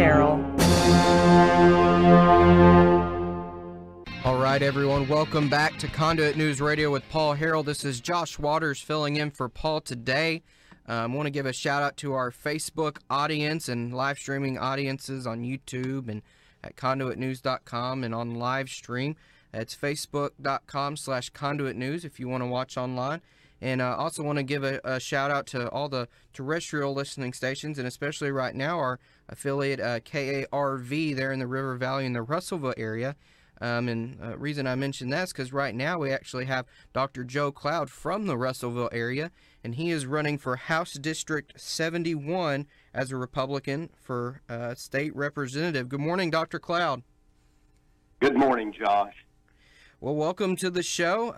Harrell. All right, everyone, welcome back to Conduit News Radio with Paul Harrell. This is Josh Waters filling in for Paul today. I want to give a shout out to our Facebook audience and live streaming audiences on YouTube and at conduitnews.com and on live stream. It's facebook.com/Conduit News if you want to watch online. And I also want to give a shout out to all the terrestrial listening stations, and especially right now our affiliate KARV there in the River Valley in the Russellville area. And the reason I mention that is because right now we actually have Dr. Joe Cloud from the Russellville area, and he is running for House District 71 as a Republican for state representative. Good morning, Dr. Cloud. Good morning, Josh. Well, welcome to the show.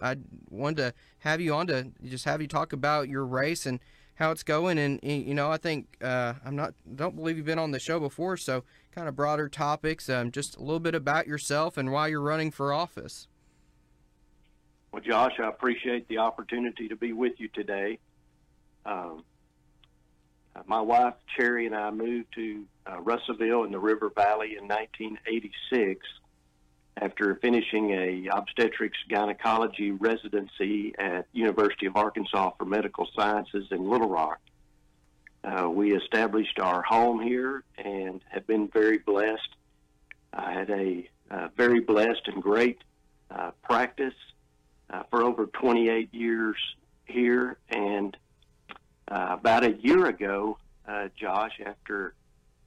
I wanted to have you on to just have you talk about your race and how it's going. And you know, I think don't believe you've been on the show before, so kind of broader topics. Just a little bit about yourself and why you're running for office. Well, Josh, I appreciate the opportunity to be with you today. My wife Cherry and I moved to Russellville in the River Valley in 1986. After finishing a obstetrics gynecology residency at University of Arkansas for Medical Sciences in Little Rock. We established our home here and have been very blessed. I had a very blessed and great practice for over 28 years here. And about a year ago, Josh, after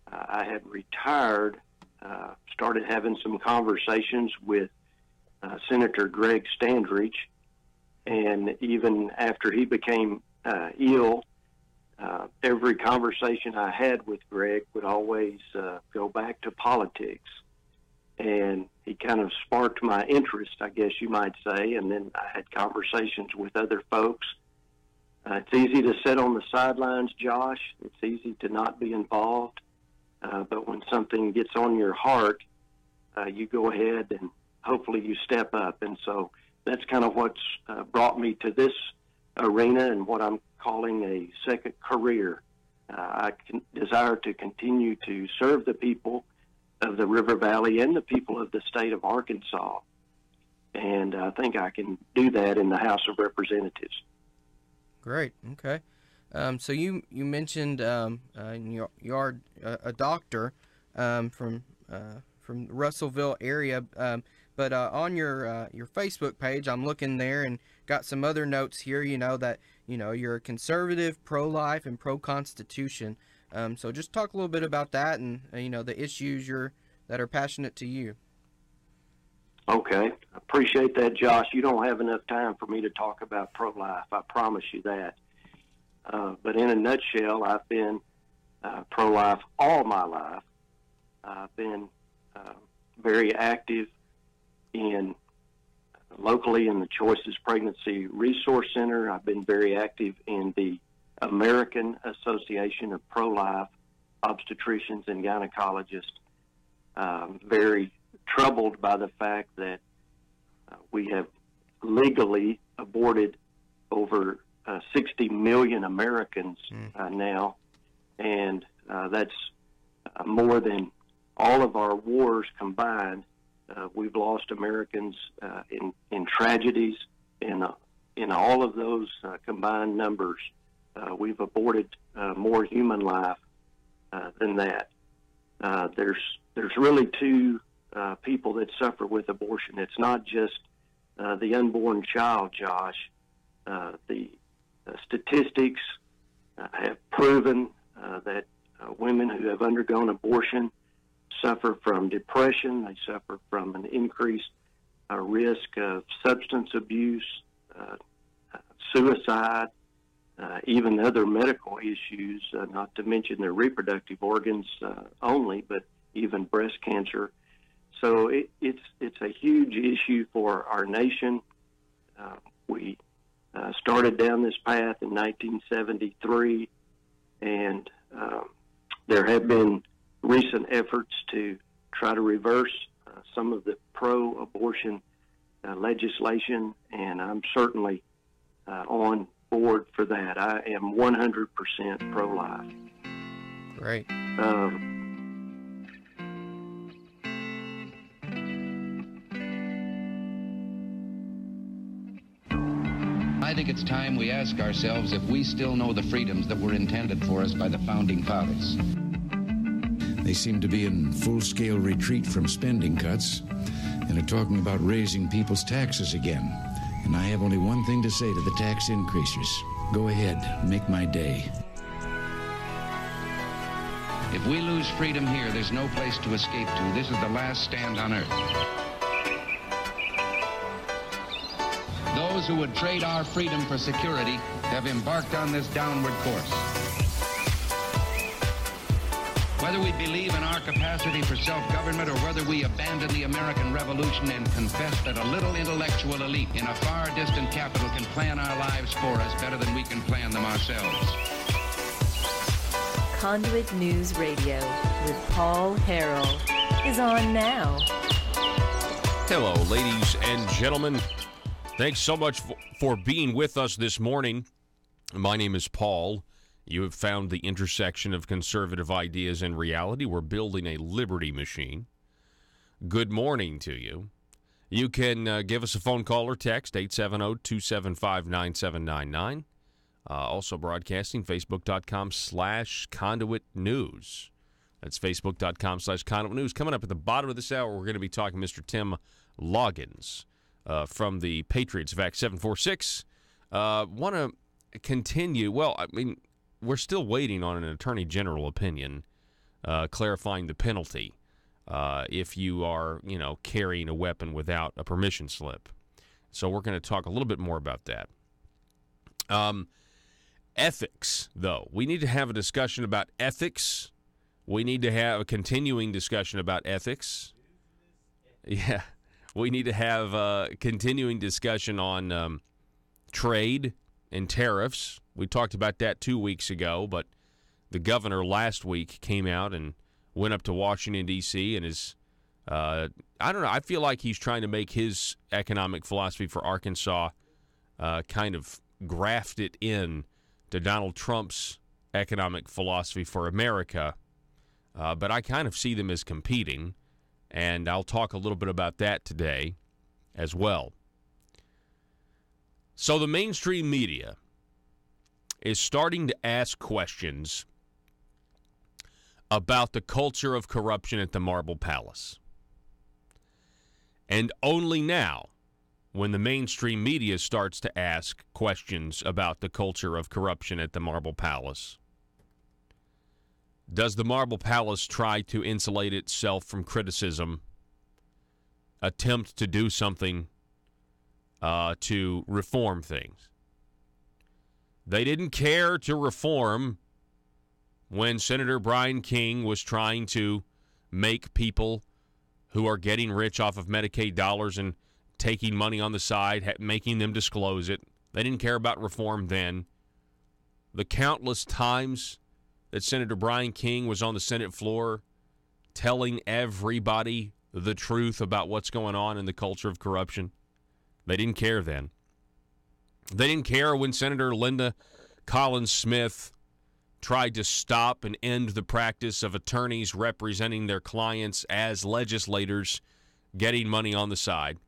I had retired, started having some conversations with Senator Greg Standridge, and even after he became ill, every conversation I had with Greg would always go back to politics, and he kind of sparked my interest, I guess you might say, and then I had conversations with other folks. It's easy to sit on the sidelines, Josh. It's easy to not be involved. But when something gets on your heart, you go ahead and hopefully you step up. And so that's kind of what's brought me to this arena and what I'm calling a second career. I desire to continue to serve the people of the River Valley and the people of the state of Arkansas. And I think I can do that in the House of Representatives. Great. Okay. So you mentioned you are a doctor from the Russellville area, but on your Facebook page, I'm looking there and got some other notes here. You know that you're a conservative, pro-life, and pro-Constitution. So just talk a little bit about that and the issues that are passionate to you. Okay, I appreciate that, Josh. You don't have enough time for me to talk about pro-life. I promise you that. But in a nutshell, I've been pro-life all my life. I've been very active locally in the Choices Pregnancy Resource Center. I've been very active in the American Association of Pro-Life Obstetricians and Gynecologists. Very troubled by the fact that we have legally aborted over 60 million Americans now, and that's more than all of our wars combined. We've lost Americans in tragedies. In all of those combined numbers, we've aborted more human life than that. There's really two people that suffer with abortion. It's not just the unborn child, Josh. The statistics have proven that women who have undergone abortion suffer from depression. They suffer from an increased risk of substance abuse, suicide, even other medical issues, not to mention their reproductive organs only, but even breast cancer. So it's a huge issue for our nation. We started down this path in 1973, and there have been recent efforts to try to reverse some of the pro-abortion legislation, and I'm certainly on board for that. I am 100% pro-life. Great. think it's time we ask ourselves if we still know the freedoms that were intended for us by the Founding Fathers. They seem to be in full-scale retreat from spending cuts and are talking about raising people's taxes again. And I have only one thing to say to the tax increasers. Go ahead, make my day. If we lose freedom here, there's no place to escape to. This is the last stand on earth. Those who would trade our freedom for security have embarked on this downward course. Whether we believe in our capacity for self-government or whether we abandon the American Revolution and confess that a little intellectual elite in a far distant capital can plan our lives for us better than we can plan them ourselves. Conduit News Radio with Paul Harrell is on now. Hello, ladies and gentlemen. Thanks so much for being with us this morning. My name is Paul. You have found the intersection of conservative ideas and reality. We're building a liberty machine. Good morning to you. You can give us a phone call or text, 870-275-9799. Also broadcasting, facebook.com/Conduit News. That's facebook.com/Conduit News. Coming up at the bottom of this hour, we're going to be talking to Mr. Tim Loggins from the Patriots of Act 746. Want to continue, we're still waiting on an attorney general opinion clarifying the penalty if you are, carrying a weapon without a permission slip. So we're going to talk a little bit more about that. Ethics, though. We need to have a discussion about ethics. We need to have a continuing discussion about ethics. Yeah. We need to have a continuing discussion on trade and tariffs. We talked about that 2 weeks ago, but the governor last week came out and went up to Washington, D.C. and is, I feel like he's trying to make his economic philosophy for Arkansas kind of graft it in to Donald Trump's economic philosophy for America. But I kind of see them as competing, and I'll talk a little bit about that today as well. So the mainstream media is starting to ask questions about the culture of corruption at the Marble Palace. And only now, when the mainstream media starts to ask questions about the culture of corruption at the Marble Palace, does the Marble Palace try to insulate itself from criticism, attempt to do something to reform things? They didn't care to reform when Senator Brian King was trying to make people who are getting rich off of Medicaid dollars and taking money on the side, making them disclose it. They didn't care about reform then. The countless times that Senator Brian King was on the Senate floor telling everybody the truth about what's going on in the culture of corruption, they didn't care then. They didn't care when Senator Linda Collins Smith tried to stop and end the practice of attorneys representing their clients as legislators getting money on the side.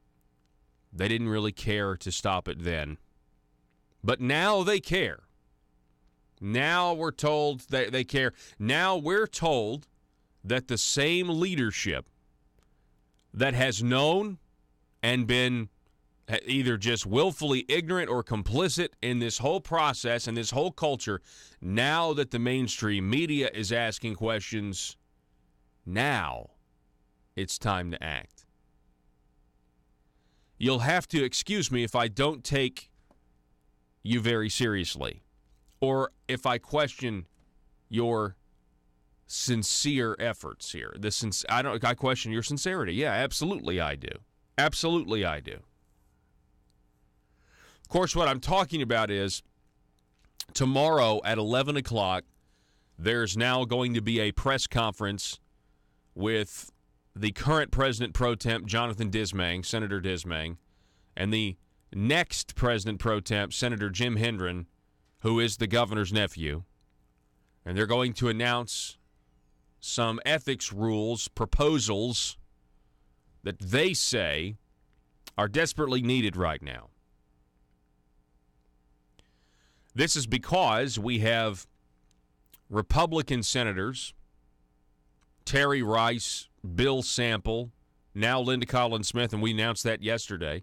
They didn't really care to stop it then. But now they care. Now we're told that they care. Now we're told that the same leadership that has known and been either just willfully ignorant or complicit in this whole process and this whole culture, now that the mainstream media is asking questions, now it's time to act. You'll have to excuse me if I don't take you very seriously, or if I question your sincere efforts here. I question your sincerity. Yeah, absolutely I do. Absolutely I do. Of course, what I'm talking about is tomorrow at 11 o'clock, there's now going to be a press conference with the current President Pro Temp, Jonathan Dismang, Senator Dismang, and the next President Pro Temp, Senator Jim Hendren, who is the governor's nephew. And they're going to announce some ethics rules, proposals that they say are desperately needed right now. This is because we have Republican senators, Terry Rice, Bill Sample, now Linda Collins Smith, and we announced that yesterday,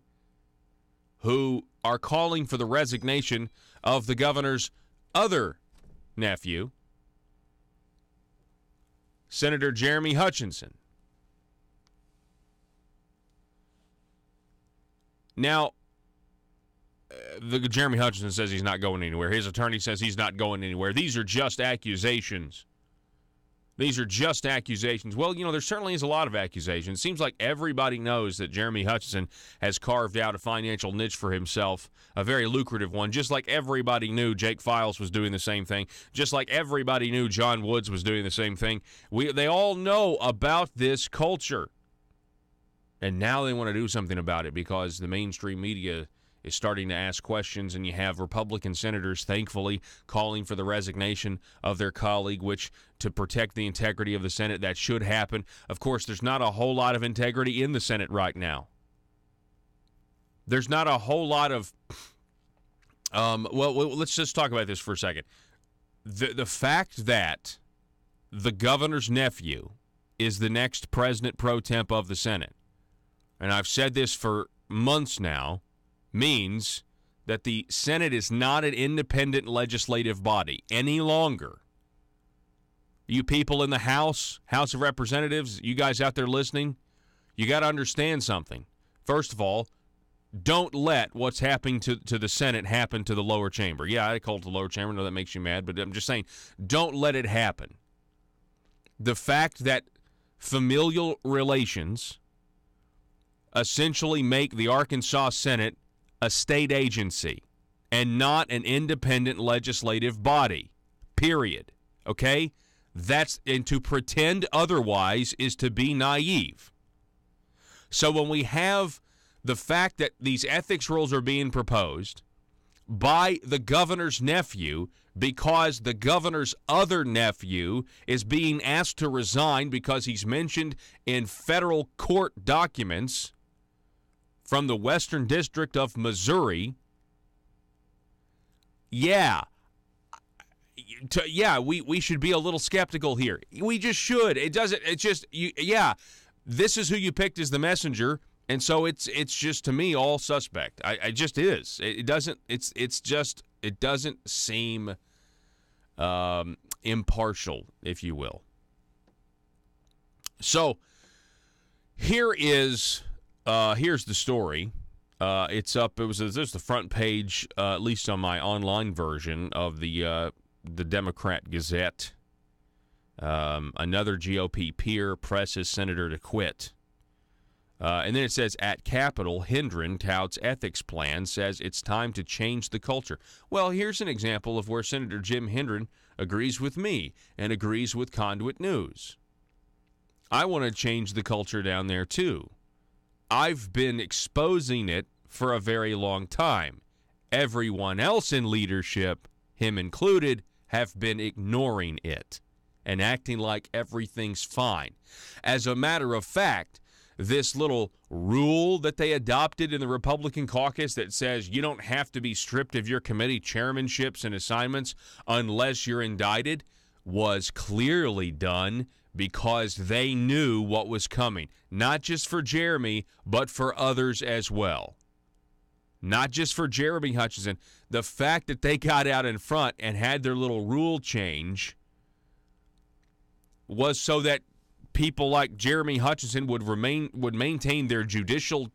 who are calling for the resignation of the governor's other nephew, Senator Jeremy Hutchinson. Now, Jeremy Hutchinson says he's not going anywhere. His attorney says he's not going anywhere. These are just accusations. These are just accusations. Well, there certainly is a lot of accusations. It seems like everybody knows that Jeremy Hutchinson has carved out a financial niche for himself, a very lucrative one, just like everybody knew Jake Files was doing the same thing, just like everybody knew John Woods was doing the same thing. They all know about this culture. And now they want to do something about it because the mainstream media is starting to ask questions, and you have Republican senators, thankfully, calling for the resignation of their colleague, which, to protect the integrity of the Senate, that should happen. Of course, there's not a whole lot of integrity in the Senate right now. There's not a whole lot of well, let's just talk about this for a second. The fact that the governor's nephew is the next president pro temp of the Senate, and I've said this for months now, means that the Senate is not an independent legislative body any longer. You people in the House of Representatives, you guys out there listening, you got to understand something. First of all, don't let what's happening to the Senate happen to the lower chamber. Yeah, I call it the lower chamber. I know that makes you mad, but I'm just saying, don't let it happen. The fact that familial relations essentially make the Arkansas Senate a state agency and not an independent legislative body, period. Okay? And to pretend otherwise is to be naive. So when we have the fact that these ethics rules are being proposed by the governor's nephew because the governor's other nephew is being asked to resign because he's mentioned in federal court documents from the Western District of Missouri, we should be a little skeptical here. We just should. This is who you picked as the messenger, and so it's just, to me, all suspect. It just is. It doesn't seem impartial, if you will. So here's the story. It's up. There's the front page, at least on my online version of the Democrat Gazette. Another GOP peer presses senator to quit. And then it says, at Capitol, Hendren touts ethics plan, says it's time to change the culture. Well, here's an example of where Senator Jim Hendren agrees with me and agrees with Conduit News. I want to change the culture down there, too. I've been exposing it for a very long time. Everyone else in leadership, him included, have been ignoring it and acting like everything's fine. As a matter of fact, this little rule that they adopted in the Republican caucus that says you don't have to be stripped of your committee chairmanships and assignments unless you're indicted was clearly done because they knew what was coming, not just for Jeremy, but for others as well. Not just for Jeremy Hutchinson. The fact that they got out in front and had their little rule change was so that people like Jeremy Hutchinson would maintain their judicial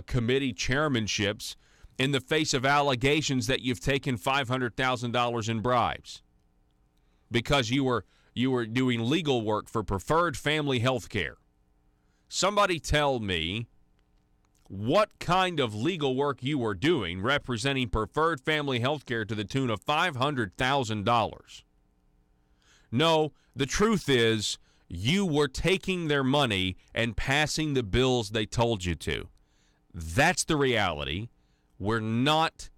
committee chairmanships in the face of allegations that you've taken $500,000 in bribes because you were doing legal work for Preferred Family Health Care. Somebody tell me what kind of legal work you were doing representing Preferred Family Health Care to the tune of $500,000. No, the truth is you were taking their money and passing the bills they told you to. That's the reality. We're not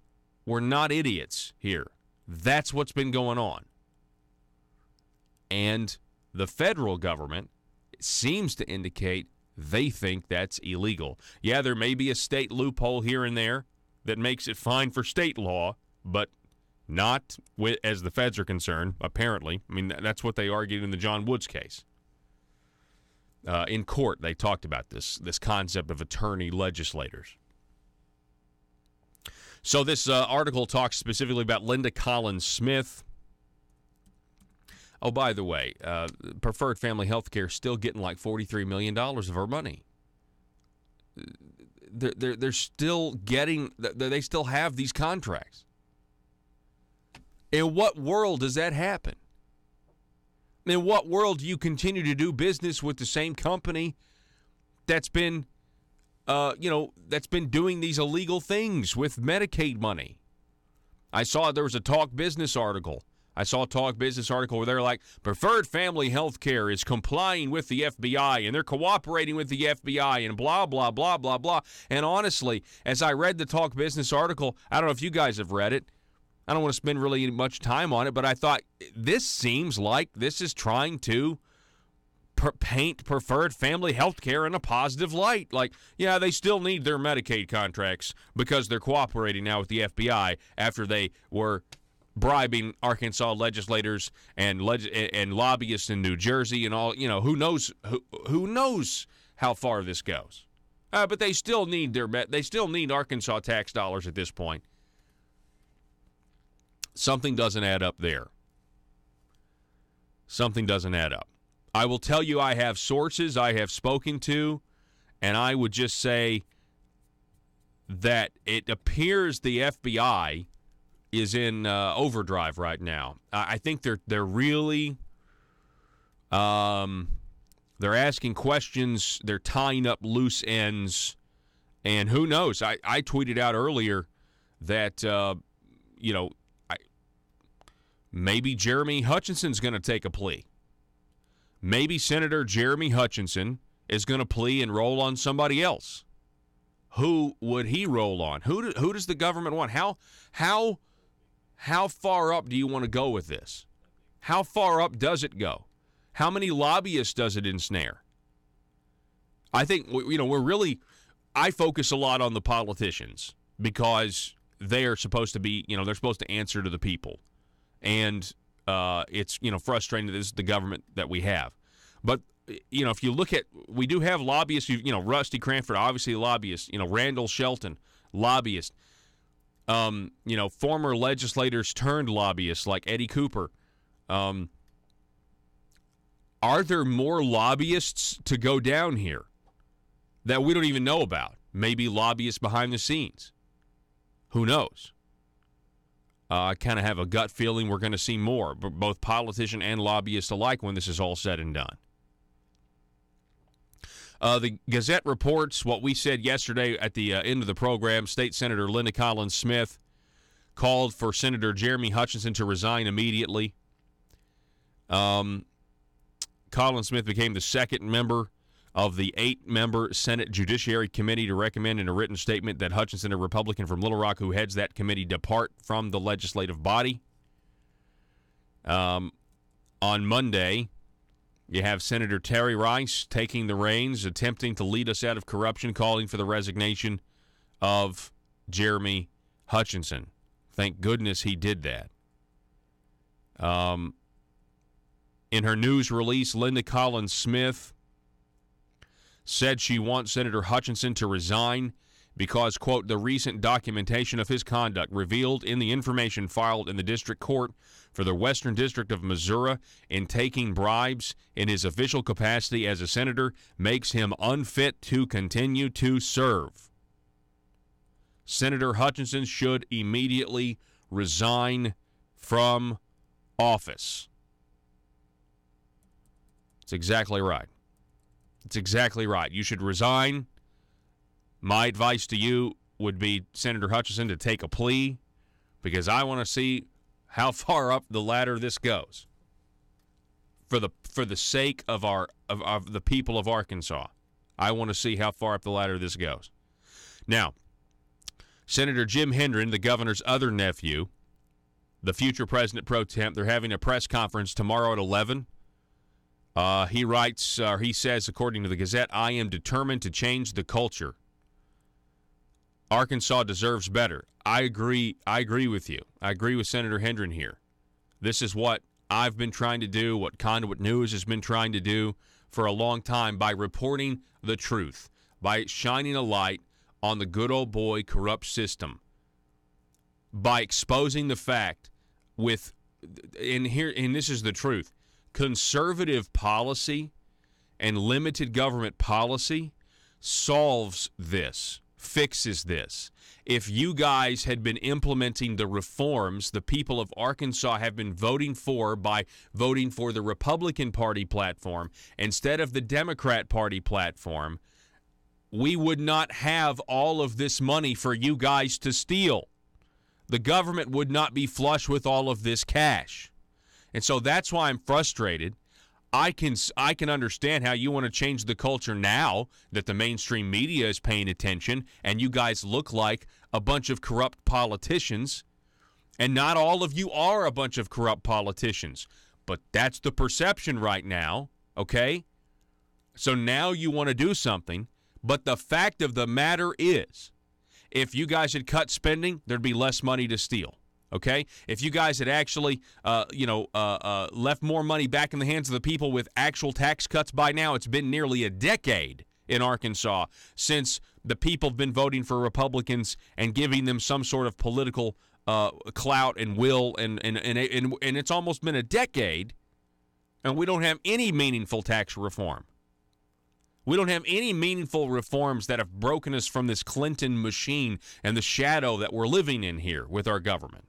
idiots here. That's what's been going on. And the federal government seems to indicate they think that's illegal. Yeah, there may be a state loophole here and there that makes it fine for state law, but Not as the feds are concerned, apparently. I mean, that's what they argued in the John Woods case. In court, they talked about this concept of attorney legislators. So this article talks specifically about Linda Collins Smith. Oh, by the way, Preferred Family Healthcare is still getting like $43 million of our money. They're still getting, they still have these contracts. In what world does that happen? In what world do you continue to do business with the same company that's been, that's been doing these illegal things with Medicaid money? I saw there was a Talk Business article. I saw a Talk Business article where they're like, Preferred Family Healthcare is complying with the FBI and they're cooperating with the FBI and blah, blah, blah, blah, blah. And honestly, as I read the Talk Business article, I don't know if you guys have read it. I don't want to spend really much time on it, but I thought this seems like this is trying to paint Preferred Family Healthcare in a positive light. Like, yeah, they still need their Medicaid contracts because they're cooperating now with the FBI after they were bribing Arkansas legislators and lobbyists in New Jersey and all. Who knows how far this goes? But they still need Arkansas tax dollars at this point. Something doesn't add up there. Something doesn't add up. I will tell you, I have sources I have spoken to, and I would just say that it appears the FBI is in overdrive right now. I think they're really they're asking questions. They're tying up loose ends, and who knows? I tweeted out earlier that maybe Jeremy Hutchinson's going to take a plea. Maybe Senator Jeremy Hutchinson is going to plea and roll on somebody else. Who would he roll on? Who does the government want? How far up do you want to go with this? How far up does it go? How many lobbyists does it ensnare? I think I focus a lot on the politicians because they are supposed to be, they're supposed to answer to the people. And it's, frustrating that this is the government that we have. But, if you look at, we do have lobbyists, Rusty Cranford, obviously a lobbyist, Randall Shelton, lobbyist, former legislators turned lobbyists like Eddie Cooper. Are there more lobbyists to go down here that we don't even know about? Maybe lobbyists behind the scenes. Who knows? I kind of have a gut feeling we're going to see more, both politician and lobbyist alike, when this is all said and done. The Gazette reports what we said yesterday at the end of the program. State Senator Linda Collins Smith called for Senator Jeremy Hutchinson to resign immediately. Collins Smith became the second member of the 8-member Senate Judiciary Committee to recommend in a written statement that Hutchinson, a Republican from Little Rock who heads that committee, depart from the legislative body. On Monday, you have Senator Terry Rice taking the reins, attempting to lead us out of corruption, calling for the resignation of Jeremy Hutchinson. Thank goodness he did that. In her news release, Linda Collins Smith said she wants Senator Hutchinson to resign because, quote, the recent documentation of his conduct revealed in the information filed in the district court for the Western District of Missouri in taking bribes in his official capacity as a senator makes him unfit to continue to serve. Senator Hutchinson should immediately resign from office. That's exactly right. It's exactly right. You should resign. My advice to you would be, Senator Hutchinson, to take a plea, because I want to see how far up the ladder this goes. For the sake of the people of Arkansas, I want to see how far up the ladder this goes. Now, Senator Jim Hendren, the governor's other nephew, the future president pro tem, they're having a press conference tomorrow at 11. He says, according to the Gazette, I am determined to change the culture. Arkansas deserves better. I agree with you. I agree with Senator Hendren here. This is what I've been trying to do, what Conduit News has been trying to do for a long time by reporting the truth, by shining a light on the good old boy corrupt system, by exposing the fact and this is the truth, conservative policy and limited government policy solves this, fixes this. If you guys had been implementing the reforms the people of Arkansas have been voting for by voting for the Republican Party platform instead of the Democrat Party platform, we would not have all of this money for you guys to steal. The government would not be flush with all of this cash. And so that's why I'm frustrated. I can understand how you want to change the culture now that the mainstream media is paying attention and you guys look like a bunch of corrupt politicians. And not all of you are a bunch of corrupt politicians. But that's the perception right now, okay? So now you want to do something. But the fact of the matter is, if you guys had cut spending, there'd be less money to steal. Okay? If you guys had actually, left more money back in the hands of the people with actual tax cuts by now, it's been nearly a decade in Arkansas since the people have been voting for Republicans and giving them some sort of political clout and will, and it's almost been a decade, and we don't have any meaningful tax reform. We don't have any meaningful reforms that have broken us from this Clinton machine and the shadow that we're living in here with our government.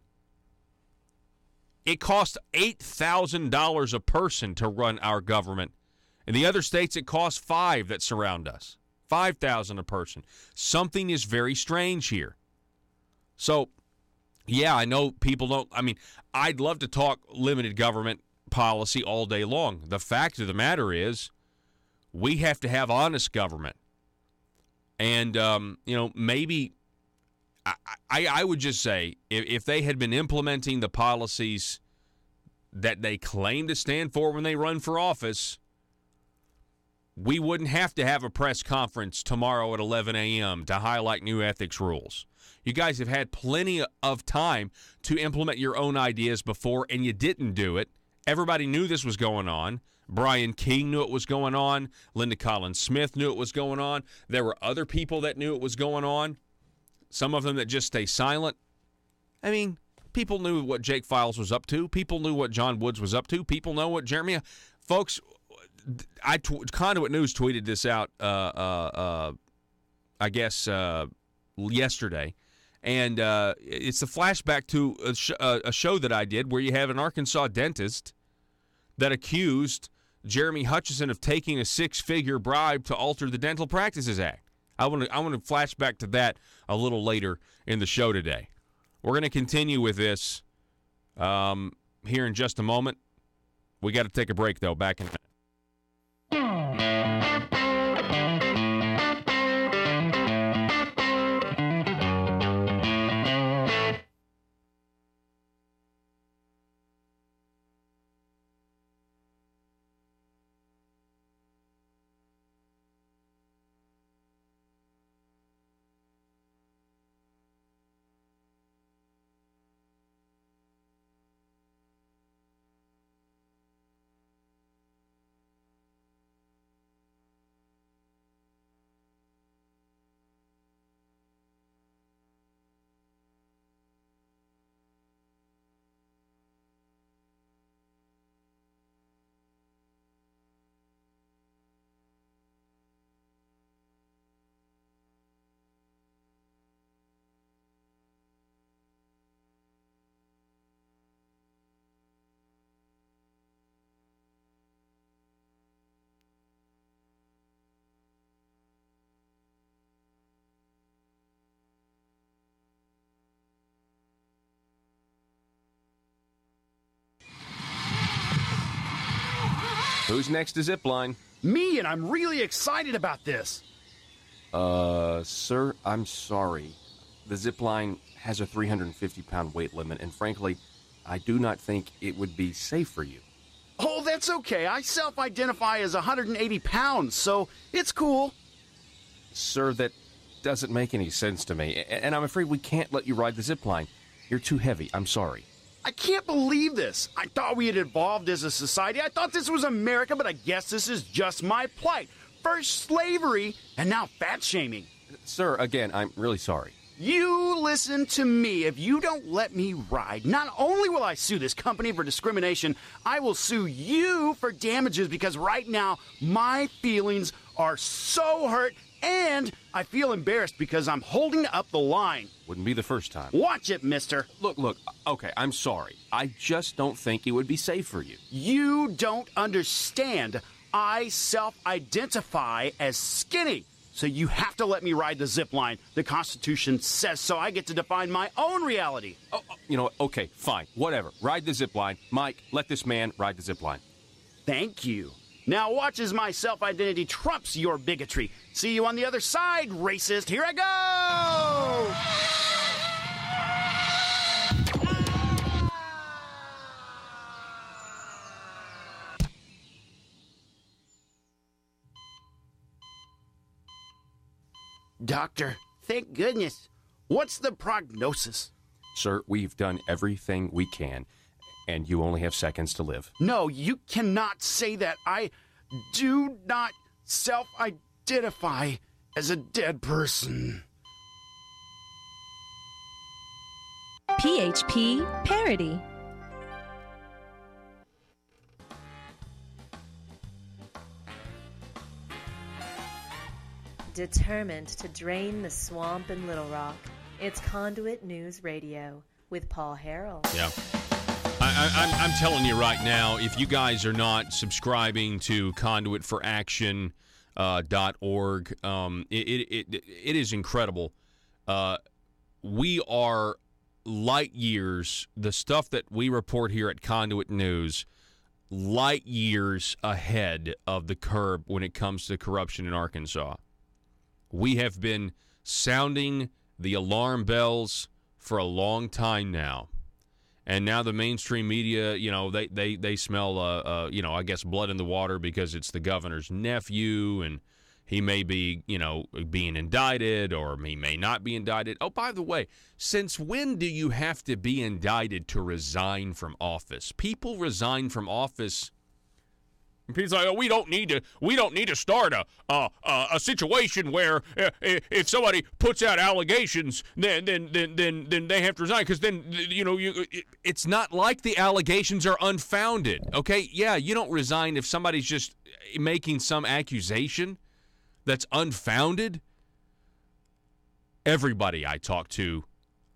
It costs $8,000 a person to run our government. In the other states, it costs $5,000 that surround us. $5,000 a person. Something is very strange here. So, yeah, I know people don't. I mean, I'd love to talk limited government policy all day long. The fact of the matter is, we have to have honest government. And, maybe I would just say if they had been implementing the policies that they claim to stand for when they run for office, we wouldn't have to have a press conference tomorrow at 11 a.m. to highlight new ethics rules. You guys have had plenty of time to implement your own ideas before, and you didn't do it. Everybody knew this was going on. Brian King knew it was going on. Linda Collins Smith knew it was going on. There were other people that knew it was going on. Some of them that just stay silent. I mean, people knew what Jake Files was up to. People knew what John Woods was up to. People know what Jeremy... Folks, Conduit News tweeted this out, yesterday. And it's a flashback to a show that I did where you have an Arkansas dentist that accused Jeremy Hutchison of taking a six-figure bribe to alter the Dental Practices Act. I want to flash back to that a little later in the show today. We're going to continue with this here in just a moment. We got to take a break, though. Back in a minute. Who's next to Zipline? Me, and I'm really excited about this. Sir, I'm sorry. The Zipline has a 350-pound weight limit, and frankly, I do not think it would be safe for you. Oh, that's okay. I self-identify as 180 pounds, so it's cool. Sir, that doesn't make any sense to me, and I'm afraid we can't let you ride the zip line. You're too heavy. I'm sorry. I can't believe this. I thought we had evolved as a society. I thought this was America, but I guess this is just my plight. First slavery, and now fat shaming. Sir, again, I'm really sorry. You listen to me. If you don't let me ride, not only will I sue this company for discrimination, I will sue you for damages because right now my feelings are so hurt and I feel embarrassed because I'm holding up the line. Wouldn't be the first time. Watch it, mister. Look, okay, I'm sorry. I just don't think it would be safe for you. You don't understand. I self-identify as skinny. So you have to let me ride the zip line. The Constitution says so. I get to define my own reality. Oh, you know what? Okay, fine. Whatever. Ride the zip line. Mike, let this man ride the zip line. Thank you. Now watch as my self-identity trumps your bigotry. See you on the other side, racist. Here I go! Doctor, thank goodness. What's the prognosis? Sir, we've done everything we can, and you only have seconds to live. No, you cannot say that. I do not self-identify as a dead person. PHP Parody. Determined to drain the swamp in Little Rock, it's Conduit News Radio with Paul Harrell. Yeah. I'm telling you right now, if you guys are not subscribing to conduitforaction.org, it is incredible. We are light years, the stuff that we report here at Conduit News, light years ahead of the curve when it comes to corruption in Arkansas. We have been sounding the alarm bells for a long time now. And now the mainstream media, you know, they smell, I guess blood in the water because it's the governor's nephew and he may be, being indicted or he may not be indicted. Oh, by the way, since when do you have to be indicted to resign from office? People resign from office. People's like, we don't need to start a situation where if somebody puts out allegations, then they have to resign because then it's not like the allegations are unfounded. Okay, yeah, you don't resign if somebody's just making some accusation that's unfounded. Everybody I talk to,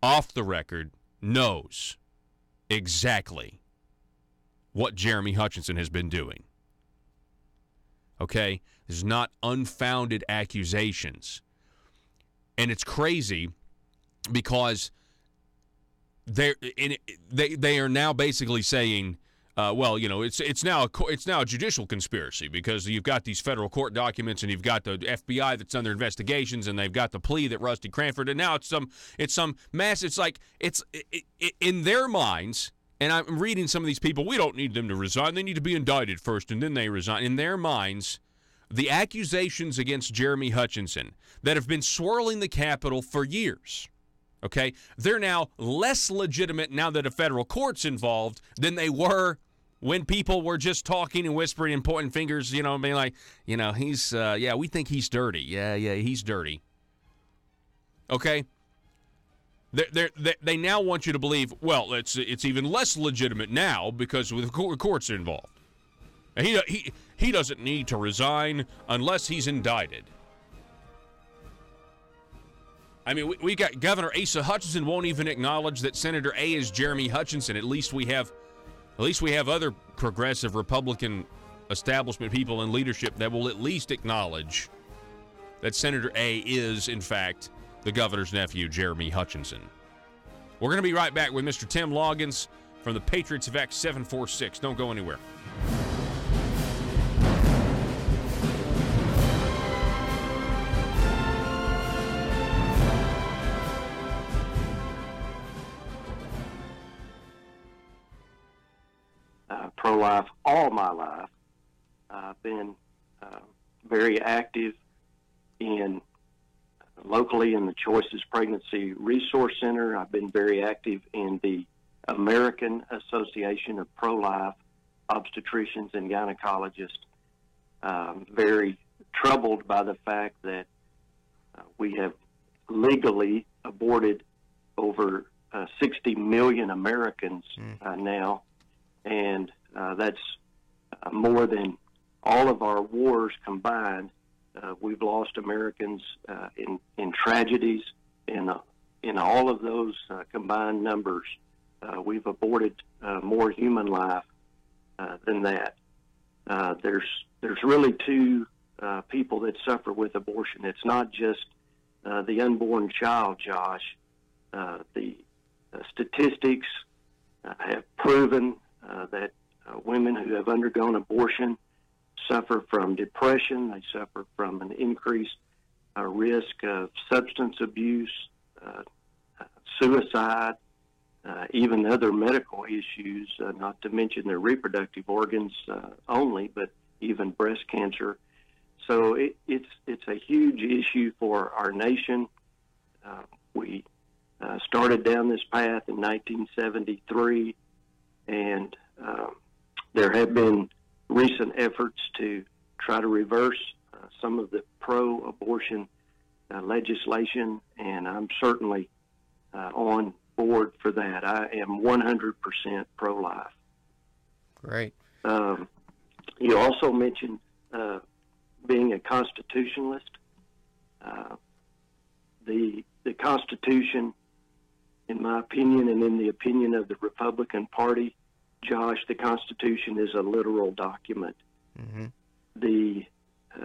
off the record, knows exactly what Jeremy Hutchinson has been doing. Okay? There's not unfounded accusations. And it's crazy because they are now basically saying, it's now a judicial conspiracy because you've got these federal court documents and you've got the FBI that's under investigations and they've got the plea that Rusty Cranford, and now it's some mass. It's like it's in their minds. And I'm reading some of these people, we don't need them to resign. They need to be indicted first, and then they resign. In their minds, the accusations against Jeremy Hutchinson that have been swirling the Capitol for years, okay, they're now less legitimate now that a federal court's involved than they were when people were just talking and whispering and pointing fingers, being like, he's, we think he's dirty. Yeah, he's dirty. Okay? They now want you to believe, well, it's even less legitimate now because the courts are involved. And he doesn't need to resign unless he's indicted. I mean, we got Governor Asa Hutchinson won't even acknowledge that Senator A is Jeremy Hutchinson. At least we have other progressive Republican establishment people in leadership that will at least acknowledge that Senator A is, in fact, the governor's nephew, Jeremy Hutchinson. We're going to be right back with Mr. Tim Loggins from the Patriots of X 746. Don't go anywhere. Pro-life all my life. I've been very active in locally in the Choices Pregnancy Resource Center. I've been very active in the American Association of Pro-Life Obstetricians and Gynecologists. Very troubled by the fact that we have legally aborted over 60 million Americans now, and that's more than all of our wars combined. We've lost Americans in tragedies. In all of those combined numbers, we've aborted more human life than that. There's really two people that suffer with abortion. It's not just the unborn child, Josh. The statistics have proven that women who have undergone abortion suffer from depression. They suffer from an increased risk of substance abuse, suicide, even other medical issues, not to mention their reproductive organs only, but even breast cancer. So it's a huge issue for our nation. We started down this path in 1973, and there have been recent efforts to try to reverse some of the pro-abortion legislation, and I'm certainly on board for that. I am 100% pro-life. Great. You also mentioned being a constitutionalist. The Constitution, in my opinion, and in the opinion of the Republican Party, Josh, the Constitution is a literal document. Mm-hmm. The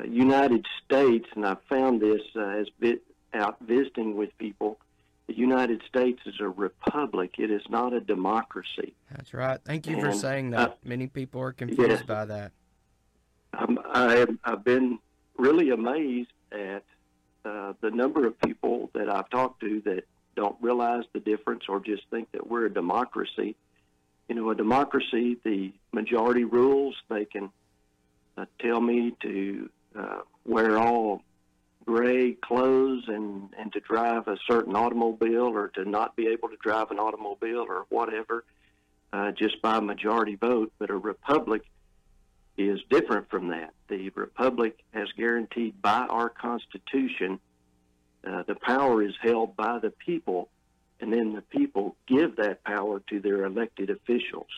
United States, and I've found this as out visiting with people, the United States is a republic. It is not a democracy. That's right. Thank you for saying that. Many people are confused by that. I've been really amazed at the number of people that I've talked to that don't realize the difference or just think that we're a democracy. You know, a democracy, the majority rules. They can tell me to wear all gray clothes and to drive a certain automobile, or to not be able to drive an automobile or whatever, just by majority vote. But a republic is different from that. The republic has guaranteed by our Constitution, the power is held by the people, and then the people give that power to their elected officials.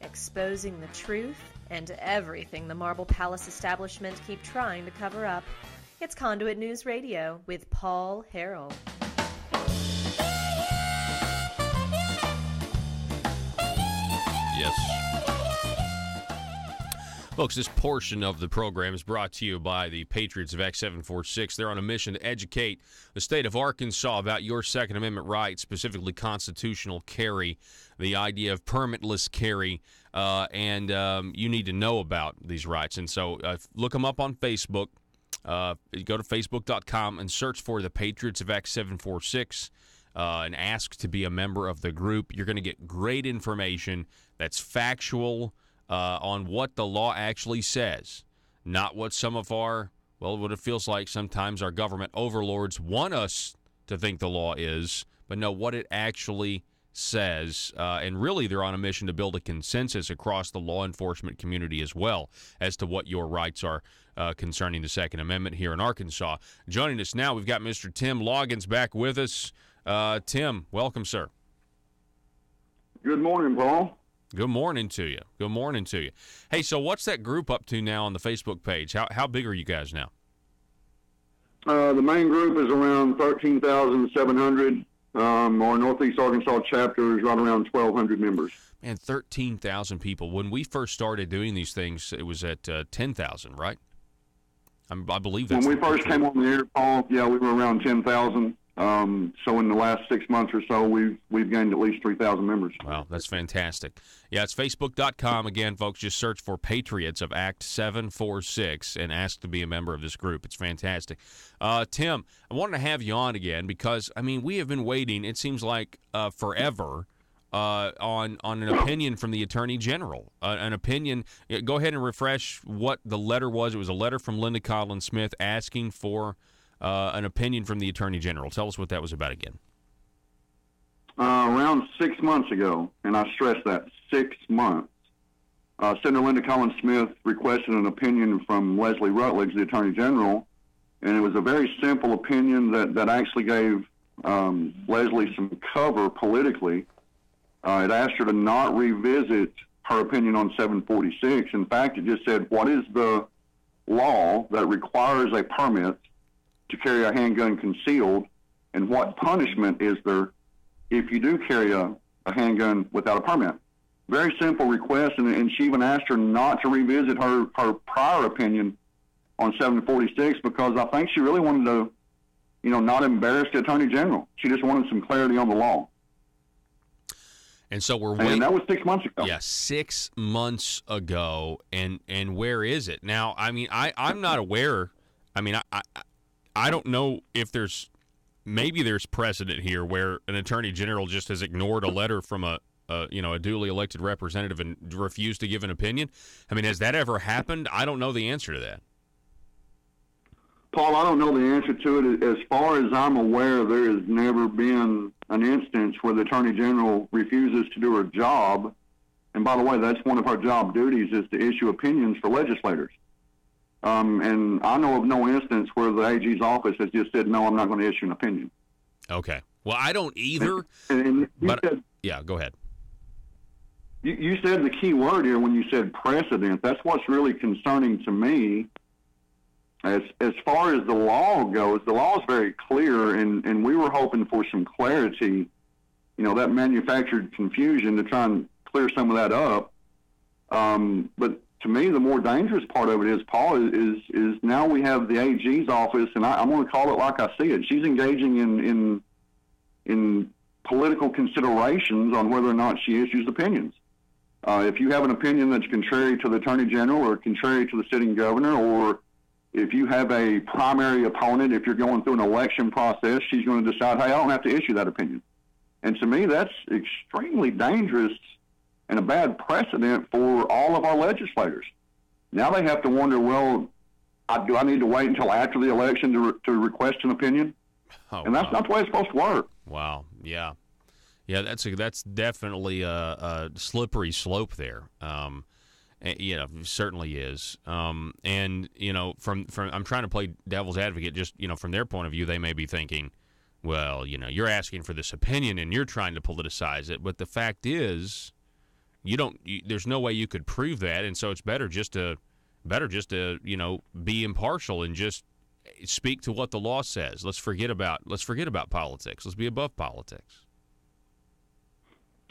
Exposing the truth and everything the Marble Palace establishment keep trying to cover up. It's Conduit News Radio with Paul Harrell. Yes. Folks, this portion of the program is brought to you by the Patriots of Act 746. They're on a mission to educate the state of Arkansas about your Second Amendment rights, specifically constitutional carry, the idea of permitless carry, and you need to know about these rights. And so look them up on Facebook. Go to Facebook.com and search for the Patriots of Act 746 and ask to be a member of the group. You're going to get great information that's factual, on what the law actually says, not what some of our, well, what it feels like sometimes our government overlords want us to think the law is, but no, what it actually says. And really, they're on a mission to build a consensus across the law enforcement community as well as to what your rights are concerning the Second Amendment here in Arkansas. Joining us now, we've got Mr. Tim Loggins back with us. Tim, welcome, sir. Good morning, Paul. Good morning to you. Good morning to you. Hey, so what's that group up to now on the Facebook page? How big are you guys now? The main group is around 13,700. Our Northeast Arkansas chapter is right around 1,200 members. Man, 13,000 people. When we first started doing these things, it was at 10,000, right? I believe that's when we first came on the air, Paul. Yeah, we were around 10,000. So in the last 6 months or so, we've gained at least 3,000 members. Wow, that's fantastic. Yeah, it's Facebook.com. Again, folks, just search for Patriots of Act 746 and ask to be a member of this group. It's fantastic. Tim, I wanted to have you on again because, I mean, we have been waiting, it seems like forever, on an opinion from the Attorney General. An opinion. Go ahead and refresh what the letter was. It was a letter from Linda Collins Smith asking for an opinion from the Attorney General. Tell us what that was about again. Around 6 months ago, and I stress that, 6 months, Senator Linda Collins Smith requested an opinion from Leslie Rutledge, the Attorney General, and it was a very simple opinion that actually gave Leslie some cover politically. It asked her to not revisit her opinion on 746. In fact, it just said, what is the law that requires a permit to carry a handgun concealed, and what punishment is there if you do carry a handgun without a permit? Very simple request, and she even asked her not to revisit her prior opinion on 746 because I think she really wanted to, not embarrass the Attorney General. She just wanted some clarity on the law. And so we're waiting. And that was 6 months ago. Yeah, 6 months ago. And where is it now? I mean, I'm not aware. I mean, I don't know if maybe there's precedent here where an Attorney General just has ignored a letter from a duly elected representative and refused to give an opinion. I mean, has that ever happened? I don't know the answer to that. Paul, I don't know the answer to it. As far as I'm aware, there has never been an instance where the Attorney General refuses to do her job. And by the way, that's one of her job duties, is to issue opinions for legislators. And I know of no instance where the AG's office has just said, no, I'm not going to issue an opinion. Okay. Well, I don't either. Yeah, go ahead. You said the key word here when you said precedent. That's what's really concerning to me. As far as the law goes, the law is very clear, and we were hoping for some clarity, that manufactured confusion to try and clear some of that up. But to me, the more dangerous part of it is, Paul, is now we have the AG's office, and I'm going to call it like I see it. She's engaging in political considerations on whether or not she issues opinions. If you have an opinion that's contrary to the Attorney General or contrary to the sitting governor, or if you have a primary opponent, if you're going through an election process, she's going to decide, hey, I don't have to issue that opinion. And to me, that's extremely dangerous and a bad precedent for all of our legislators. Now they have to wonder, well, do I need to wait until after the election to request an opinion? And that's not the way it's supposed to work. Wow. Yeah. Yeah, that's definitely a slippery slope there. Certainly is. And from I'm trying to play devil's advocate. Just from their point of view, they may be thinking, well, you're asking for this opinion and you're trying to politicize it. But the fact is, there's no way you could prove that, and so it's better just to be impartial and just speak to what the law says. Let's forget about politics. Let's be above politics.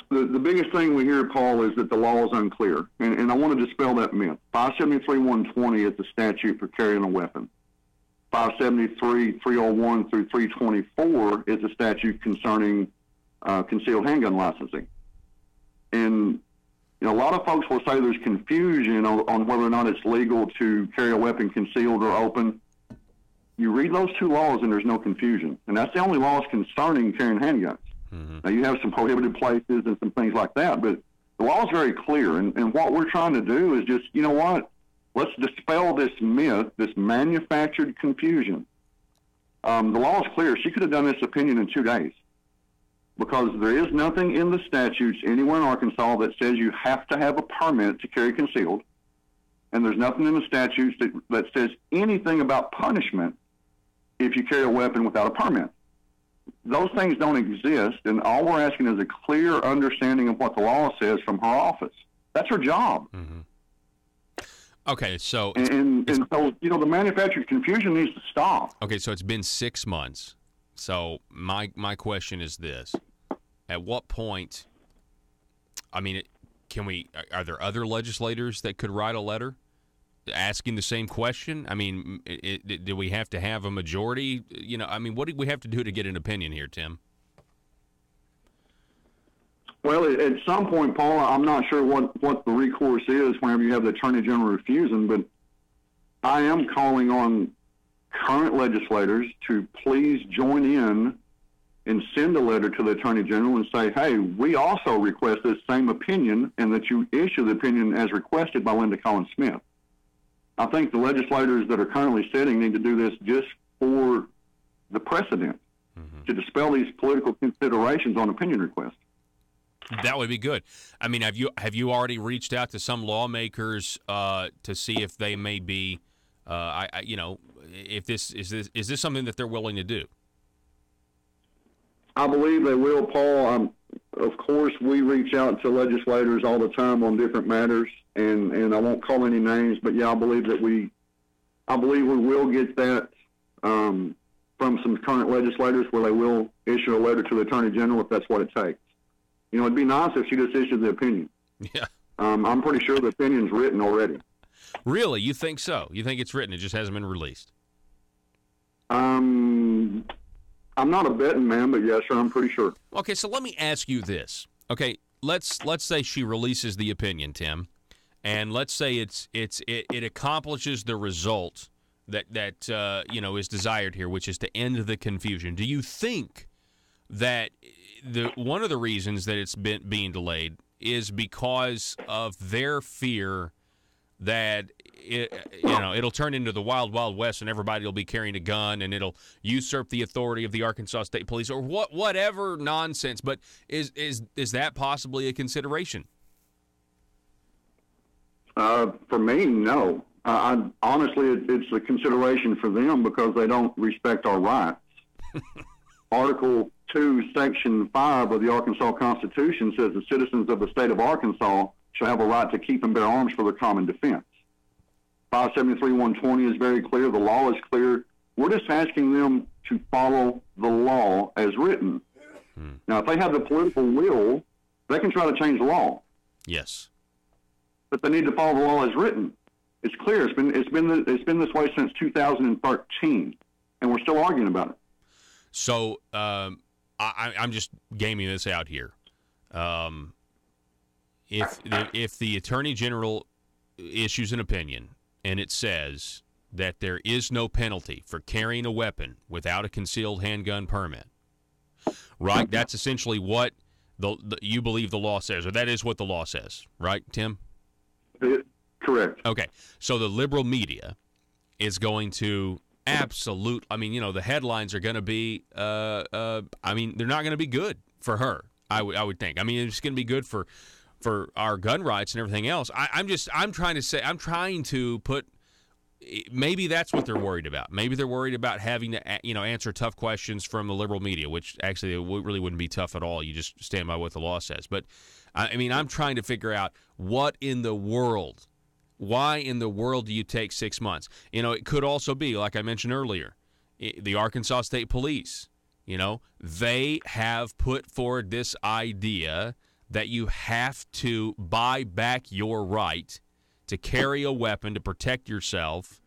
The biggest thing we hear, Paul, is that the law is unclear, and I want to dispel that myth. 573-120 is the statute for carrying a weapon. 573-301 through 324 is the statute concerning concealed handgun licensing. And a lot of folks will say there's confusion on whether or not it's legal to carry a weapon concealed or open. You read those two laws and there's no confusion. And that's the only laws concerning carrying handguns. Mm-hmm. Now, you have some prohibited places and some things like that, but the law is very clear. And what we're trying to do is just, let's dispel this myth, this manufactured confusion. The law is clear. She could have done this opinion in 2 days, because there is nothing in the statutes anywhere in Arkansas that says you have to have a permit to carry concealed. And there's nothing in the statutes that says anything about punishment if you carry a weapon without a permit. Those things don't exist, and all we're asking is a clear understanding of what the law says from her office. That's her job. Mm-hmm. Okay, so... And so, the manufactured confusion needs to stop. Okay, so it's been 6 months. So my question is this. At what point, are there other legislators that could write a letter asking the same question? Do we have to have a majority? What do we have to do to get an opinion here, Tim? Well, at some point, Paul, I'm not sure what the recourse is whenever you have the Attorney General refusing, but I am calling on current legislators to please join in and send a letter to the Attorney General and say, hey, we also request this same opinion and that you issue the opinion as requested by Linda Collins Smith. I think the legislators that are currently sitting need to do this just for the precedent, to dispel these political considerations on opinion requests. That would be good. I mean, have you already reached out to some lawmakers to see if they may be, if this is something that they're willing to do? I believe they will, Paul. Of course, we reach out to legislators all the time on different matters, and I won't call any names, but yeah, I believe we will get that from some current legislators where they will issue a letter to the Attorney General if that's what it takes. You know, it'd be nice if she just issued the opinion. Yeah. I'm pretty sure the opinion's written already. Really? You think so? You think it's written? It just hasn't been released? I'm not a betting man, but yes, sir, I'm pretty sure. Okay, so let me ask you this. Okay, let's say she releases the opinion, Tim, and let's say it accomplishes the result that is desired here, which is to end the confusion. Do you think that one of the reasons that it's been being delayed is because of their fear that it'll turn into the Wild Wild West and everybody will be carrying a gun and it'll usurp the authority of the Arkansas State Police or whatever nonsense? But is that possibly a consideration? For me, no. Honestly, it's a consideration for them because they don't respect our rights. Article 2, Section 5 of the Arkansas Constitution says the citizens of the state of Arkansas shall have a right to keep and bear arms for their common defense. 573-120 is very clear. The law is clear. We're just asking them to follow the law as written. Now, if they have the political will, they can try to change the law. Yes. But they need to follow the law as written. It's clear. It's been this way since 2013, and we're still arguing about it. So I'm just gaming this out here. If the Attorney General issues an opinion and it says that there is no penalty for carrying a weapon without a concealed handgun permit, right? That's essentially what you believe the law says, or that is what the law says, right, Tim? Correct. Okay. So the liberal media is going to the headlines are going to be, they're not going to be good for her, I would think. I mean, it's going to be good for our gun rights and everything else. I'm trying to put, maybe that's what they're worried about. Maybe they're worried about having to, answer tough questions from the liberal media, which actually it really wouldn't be tough at all. You just stand by what the law says. But, I'm trying to figure out why in the world do you take 6 months? It could also be, like I mentioned earlier, the Arkansas State Police, they have put forward this idea that you have to buy back your right to carry a weapon to protect yourself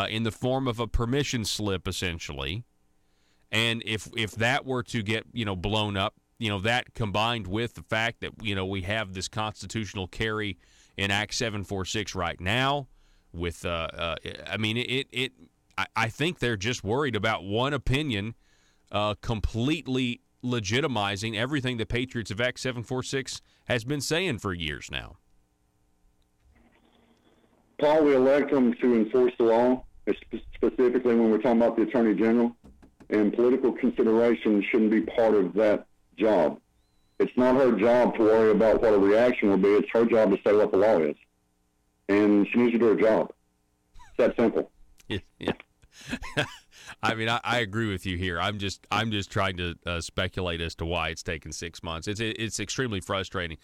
in the form of a permission slip, essentially. And if that were to get, blown up, that combined with the fact that, we have this constitutional carry in Act 746 right now with, I think they're just worried about one opinion completely legitimizing everything the Patriots of Act 746 has been saying for years now. Paul, we elect them to enforce the law, specifically when we're talking about the Attorney General, and political considerations shouldn't be part of that job. It's not her job to worry about what a reaction will be. It's her job to say what the law is. And she needs to do her job. It's that simple. Yeah. I agree with you here. I'm just trying to speculate as to why it's taken 6 months. It's extremely frustrating.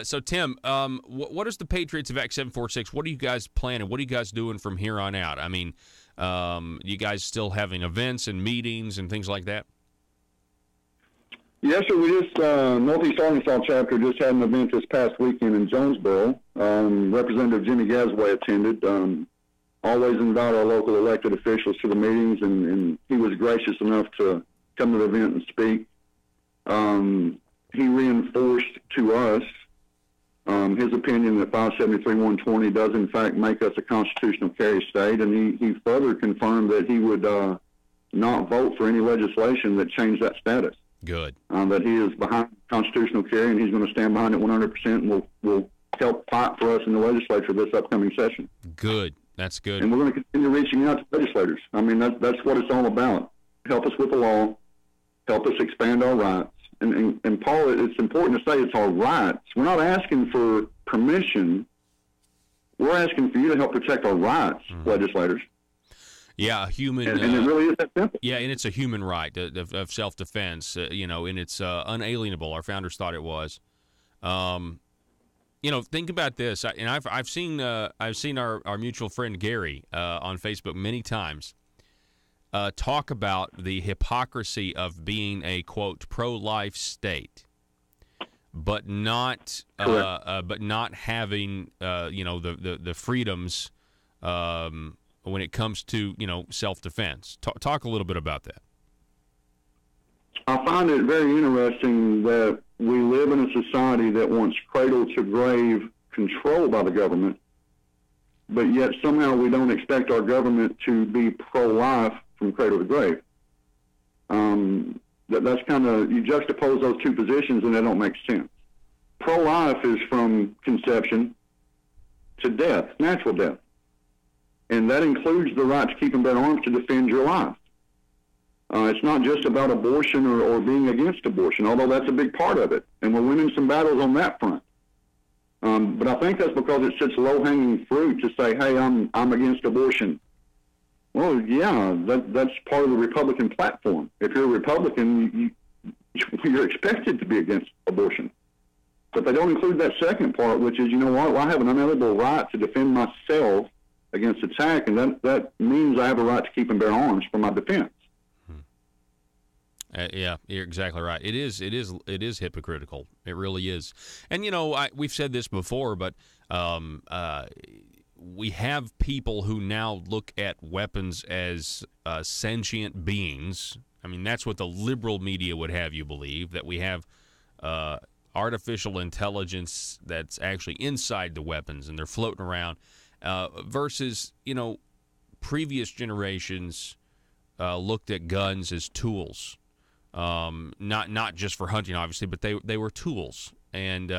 So Tim, what is the Patriots of Act 746? What are you guys planning? What are you guys doing from here on out? You guys still having events and meetings and things like that? Yes, sir. We just Northeast Arkansas chapter just had an event this past weekend in Jonesboro. Representative Jimmy Gasway attended. Always invite our local elected officials to the meetings, and he was gracious enough to come to the event and speak. He reinforced to us his opinion that 573-120 does, in fact, make us a constitutional carry state, and he further confirmed that he would not vote for any legislation that changed that status. Good. That he is behind constitutional carry, and he's going to stand behind it 100%, and will help fight for us in the legislature this upcoming session. Good. That's good. And we're going to continue reaching out to legislators. I mean, that's what it's all about. Help us with the law. Help us expand our rights. And Paul, it's important to say it's our rights. We're not asking for permission. We're asking for you to help protect our rights, legislators. Yeah, a human. And it really is that simple. Yeah, and it's a human right of self-defense, and it's unalienable. Our founders thought it was. Think about this, and I've seen our mutual friend Gary on Facebook many times talk about the hypocrisy of being a quote pro-life state, but not having the freedoms when it comes to self-defense. Talk a little bit about that. I find it very interesting that we live in a society that wants cradle-to-grave control by the government, but yet somehow we don't expect our government to be pro-life from cradle to grave. That's kind of, you juxtapose those two positions and they don't make sense. Pro-life is from conception to death, natural death. And that includes the right to keep and bear arms to defend your life. It's not just about abortion or being against abortion, although that's a big part of it. And we're winning some battles on that front. But I think that's because it's such low-hanging fruit to say, hey, I'm against abortion. Well, yeah, that's part of the Republican platform. If you're a Republican, you're expected to be against abortion. But they don't include that second part, which is, you know what, well, I have an unalienable right to defend myself against attack, and that means I have a right to keep and bear arms for my defense. Yeah, you're exactly right. It is hypocritical. It really is. And we've said this before, but we have people who now look at weapons as sentient beings. I mean, that's what the liberal media would have you believe, that we have artificial intelligence that's actually inside the weapons and they're floating around. Versus, previous generations looked at guns as tools. Not just for hunting, obviously, but they were tools, and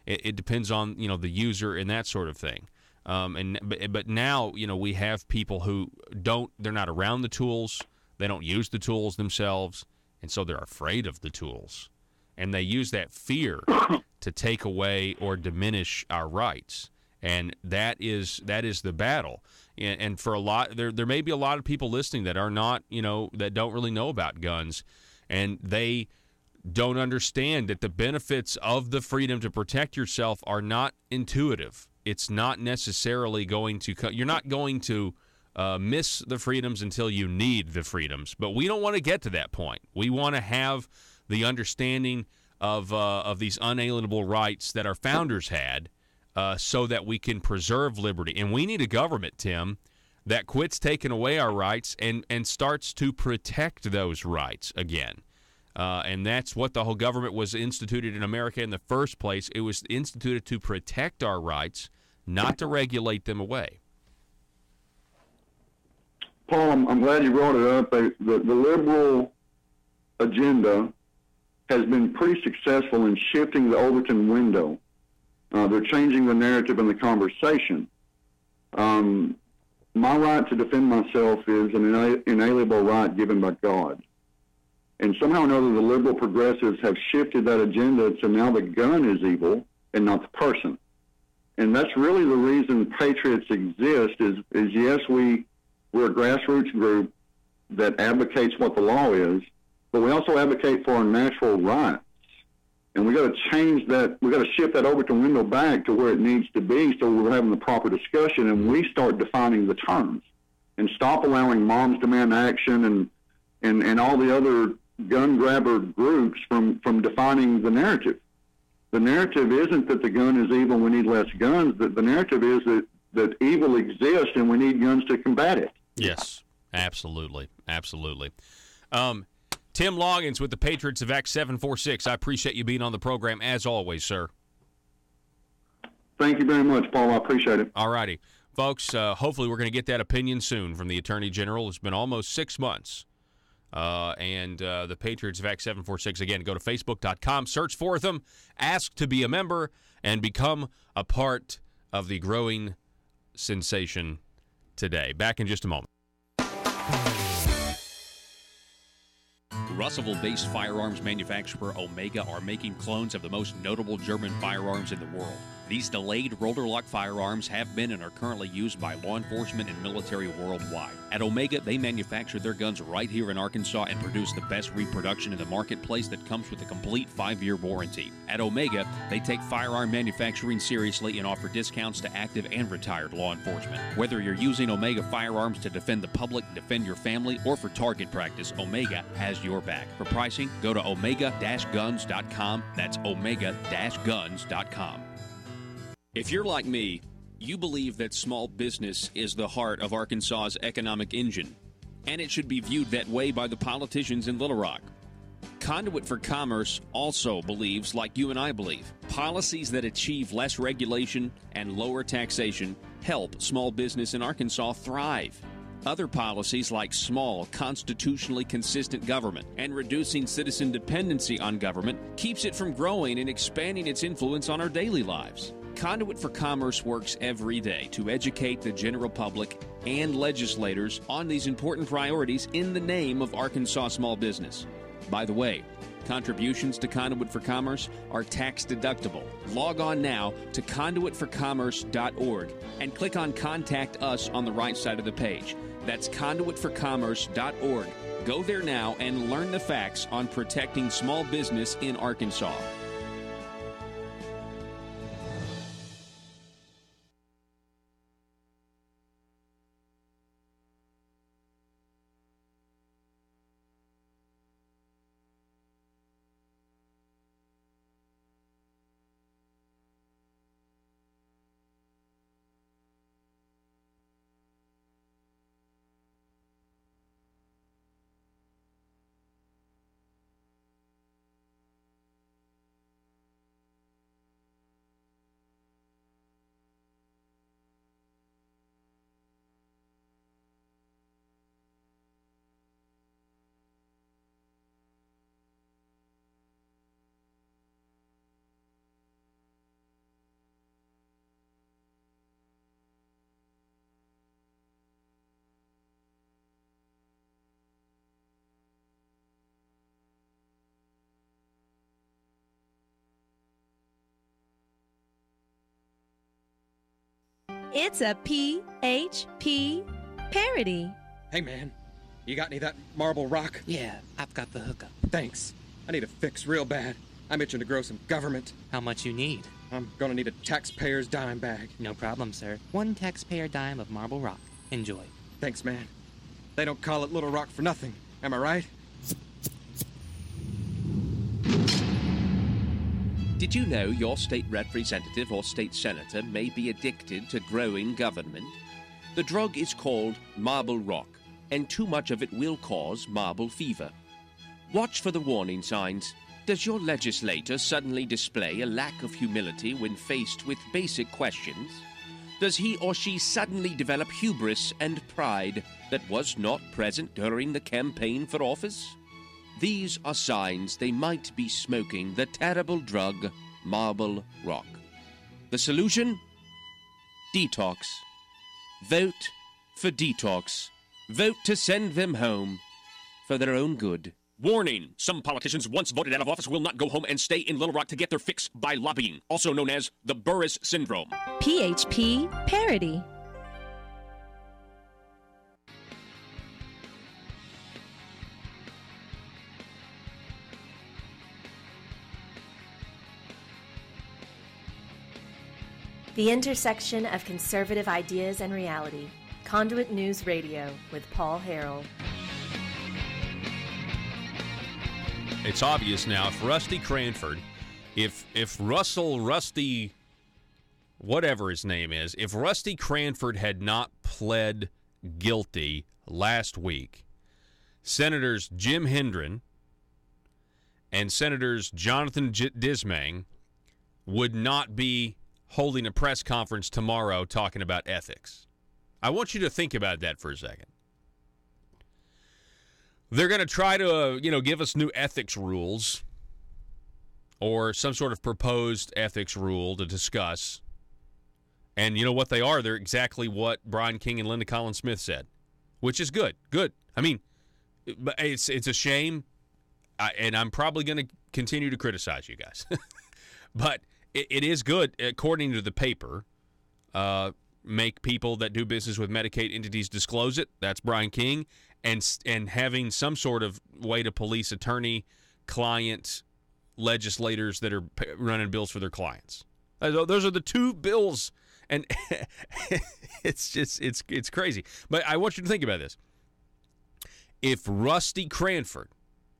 it depends on the user and that sort of thing. But now we have people who they're not around the tools, they don't use the tools themselves, and so they're afraid of the tools, and they use that fear to take away or diminish our rights, and that is the battle. And for a lot, there may be a lot of people listening that are not that don't really know about guns. And they don't understand that the benefits of the freedom to protect yourself are not intuitive. It's not necessarily going to you're not going to miss the freedoms until you need the freedoms. But we don't want to get to that point. We want to have the understanding of these unalienable rights that our founders had so that we can preserve liberty. And we need a government, Tim, that quits taking away our rights and starts to protect those rights again. And that's what the whole government was instituted in America in the first place. It was instituted to protect our rights, not to regulate them away. Paul, I'm glad you brought it up. The liberal agenda has been pretty successful in shifting the Overton window. They're changing the narrative and the conversation. My right to defend myself is an inalienable right given by God. And somehow or another, the liberal progressives have shifted that agenda to now the gun is evil and not the person. And that's really the reason Patriots exist is yes, we're a grassroots group that advocates what the law is, but we also advocate for our natural rights. And we got to change that. We got to shift that Overton window back to where it needs to be, so we're having the proper discussion, and we start defining the terms, and stop allowing moms demand action and all the other gun grabber groups from defining the narrative. The narrative isn't that the gun is evil. We need less guns. The narrative is that evil exists, and we need guns to combat it. Yes, absolutely, absolutely. Tim Loggins with the Patriots of X 746. I appreciate you being on the program as always, sir. Thank you very much, Paul. I appreciate it. All righty. Folks, hopefully we're going to get that opinion soon from the Attorney General. It's been almost 6 months and the Patriots VAC 746. Again, go to Facebook.com, search for them, ask to be a member, and become a part of the growing sensation today. Back in just a moment. Russellville-based firearms manufacturer Omega are making clones of the most notable German firearms in the world. These delayed rotor-lock firearms have been and are currently used by law enforcement and military worldwide. At Omega, they manufacture their guns right here in Arkansas and produce the best reproduction in the marketplace that comes with a complete 5-year warranty. At Omega, they take firearm manufacturing seriously and offer discounts to active and retired law enforcement. Whether you're using Omega firearms to defend the public, defend your family, or for target practice, Omega has your back. For pricing, go to omega-guns.com. That's omega-guns.com. If you're like me, you believe that small business is the heart of Arkansas's economic engine, and it should be viewed that way by the politicians in Little Rock. Conduit for Commerce also believes, like you and I believe, policies that achieve less regulation and lower taxation help small business in Arkansas thrive. Other policies like small, constitutionally consistent government and reducing citizen dependency on government keeps it from growing and expanding its influence on our daily lives. Conduit for Commerce works every day to educate the general public and legislators on these important priorities in the name of Arkansas small business. By the way, contributions to Conduit for Commerce are tax deductible. Log on now to conduitforcommerce.org and click on Contact Us on the right side of the page. That's conduitforcommerce.org. Go there now and learn the facts on protecting small business in Arkansas. It's a PHP parody. Hey, man, you got any of that marble rock? Yeah, I've got the hookup. Thanks. I need a fix real bad. I'm itching to grow some government. How much you need? I'm gonna need a taxpayer's dime bag. No problem, sir. 1 taxpayer dime of marble rock. Enjoy. Thanks, man. They don't call it Little Rock for nothing. Am I right? Did you know your state representative or state senator may be addicted to growing government? The drug is called marble rock, and too much of it will cause marble fever. Watch for the warning signs. Does your legislator suddenly display a lack of humility when faced with basic questions? Does he or she suddenly develop hubris and pride that was not present during the campaign for office? These are signs they might be smoking the terrible drug, marble rock. The solution? Detox. Vote for detox. Vote to send them home for their own good. Warning! Some politicians once voted out of office will not go home and stay in Little Rock to get their fix by lobbying, also known as the Burris Syndrome. PHP parody. The intersection of conservative ideas and reality. Conduit News Radio with Paul Harrell. It's obvious now, if Rusty Cranford, if Rusty, whatever his name is, if Rusty Cranford had not pled guilty last week, Senators Jim Hendren and Senators Jonathan Dismang would not be holding a press conference tomorrow talking about ethics. I want you to think about that for a second. They're going to try to, give us new ethics rules or some sort of proposed ethics rule to discuss. And you know what they are? They're exactly what Brian King and Linda Collins Smith said, which is good. Good. I mean, it's a shame, and I'm probably going to continue to criticize you guys. But it is good, according to the paper. Make people that do business with Medicaid entities disclose it. That's Brian King. And having some sort of way to police attorney, client, legislators that are running bills for their clients. Those are the two bills, and it's crazy. But I want you to think about this. If Rusty Cranford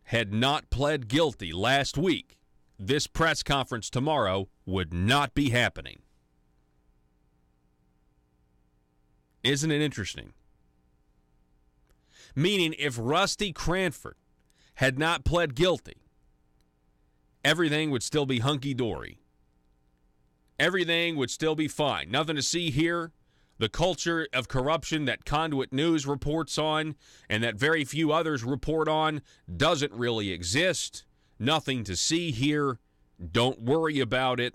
had not pled guilty last week, this press conference tomorrow would not be happening. Isn't it interesting? Meaning, if Rusty Cranford had not pled guilty, everything would still be hunky-dory. Everything would still be fine. Nothing to see here. The culture of corruption that Conduit News reports on and that very few others report on doesn't really exist. Nothing to see here. Don't worry about it.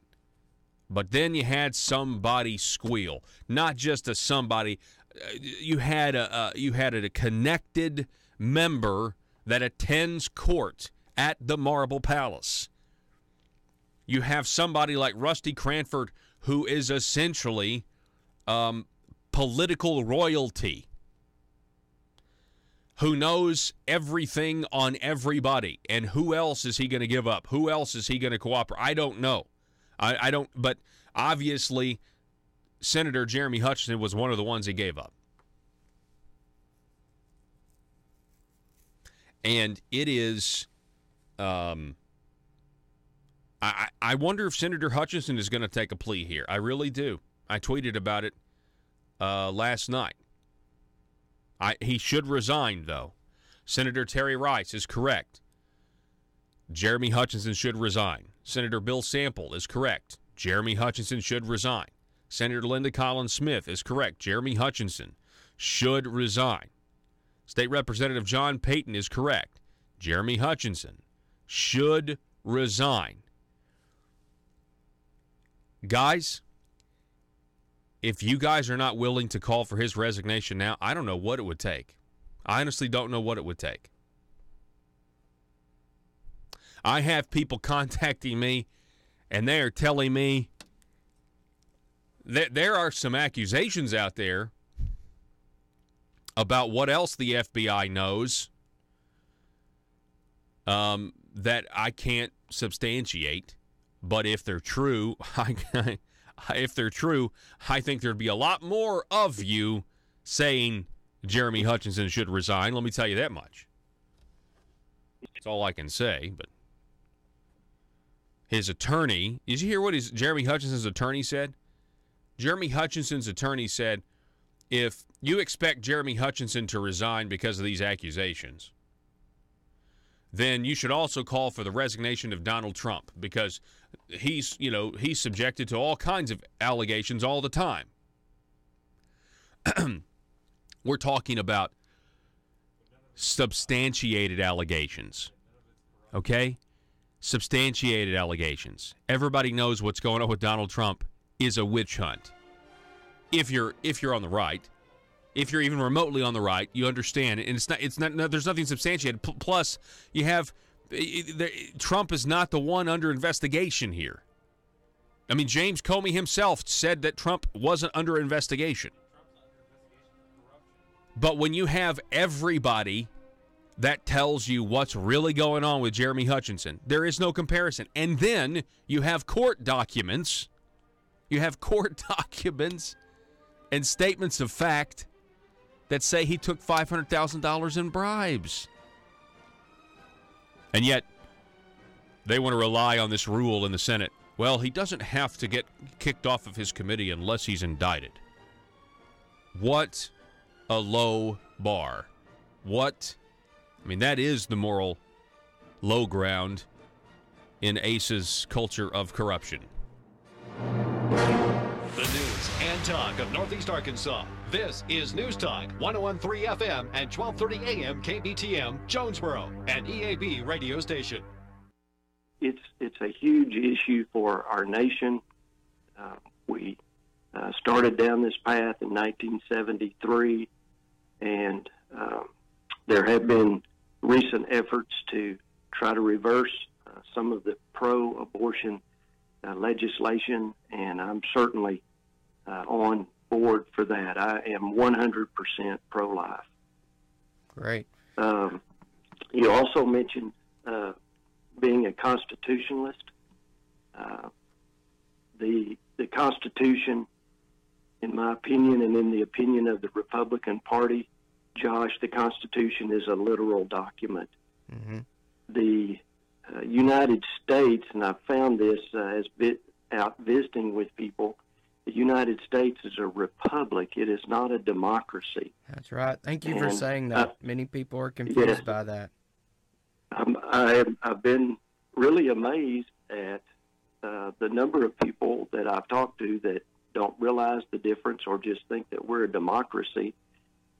But then you had somebody squeal. Not just a somebody. You had a connected member that attends court at the Marble Palace. You have somebody like Rusty Cranford, who is essentially political royalty, who knows everything on everybody. And who else is he going to give up? Who else is he going to cooperate? I don't know. I don't. But obviously, Senator Jeremy Hutchinson was one of the ones he gave up. And it is, I wonder if Senator Hutchinson is going to take a plea here. I really do. I tweeted about it last night. He should resign, though. Senator Terry Rice is correct. Jeremy Hutchinson should resign. Senator Bill Sample is correct. Jeremy Hutchinson should resign. Senator Linda Collins Smith is correct. Jeremy Hutchinson should resign. State Representative John Payton is correct. Jeremy Hutchinson should resign. Guys, if you guys are not willing to call for his resignation now, I don't know what it would take. I honestly don't know what it would take. I have people contacting me, and they are telling me that there are some accusations out there about what else the FBI knows that I can't substantiate. But if they're true, I think there'd be a lot more of you saying Jeremy Hutchinson should resign. Let me tell you that much. That's all I can say. But his attorney, did you hear what Jeremy Hutchinson's attorney said? Jeremy Hutchinson's attorney said, if you expect Jeremy Hutchinson to resign because of these accusations, then you should also call for the resignation of Donald Trump, because he's subjected to all kinds of allegations all the time. We're talking about substantiated allegations. Okay? Substantiated allegations. Everybody knows what's going on with Donald Trump is a witch hunt. If you're on the right, if you're even remotely on the right, you understand, and it's not. There's nothing substantiated. Plus, you have Trump is not the one under investigation here. I mean, James Comey himself said that Trump wasn't under investigation. But when you have everybody that tells you what's really going on with Jeremy Hutchinson, there is no comparison. And then you have court documents. You have court documents and statements of fact that say he took $500,000 in bribes. And yet, they want to rely on this rule in the Senate. Well, he doesn't have to get kicked off of his committee unless he's indicted. What a low bar. What? I mean, that is the moral low ground in ACE's culture of corruption. The news and talk of Northeast Arkansas. This is News Talk 101.3 FM and 12:30 AM KBTM, Jonesboro, an EAB radio station. It's a huge issue for our nation. We started down this path in 1973, and there have been recent efforts to try to reverse some of the pro-abortion legislation, and I'm certainly on board for that. I am 100% pro-life. Great. You also mentioned being a constitutionalist. The Constitution, in my opinion, and in the opinion of the Republican Party, Josh, the Constitution is a literal document. Mm-hmm. The United States, and I've found this as out visiting with people, the United States is a republic. It is not a democracy. That's right. Thank you for saying that. Many people are confused by that. I've been really amazed at the number of people that I've talked to that don't realize the difference or just think that we're a democracy.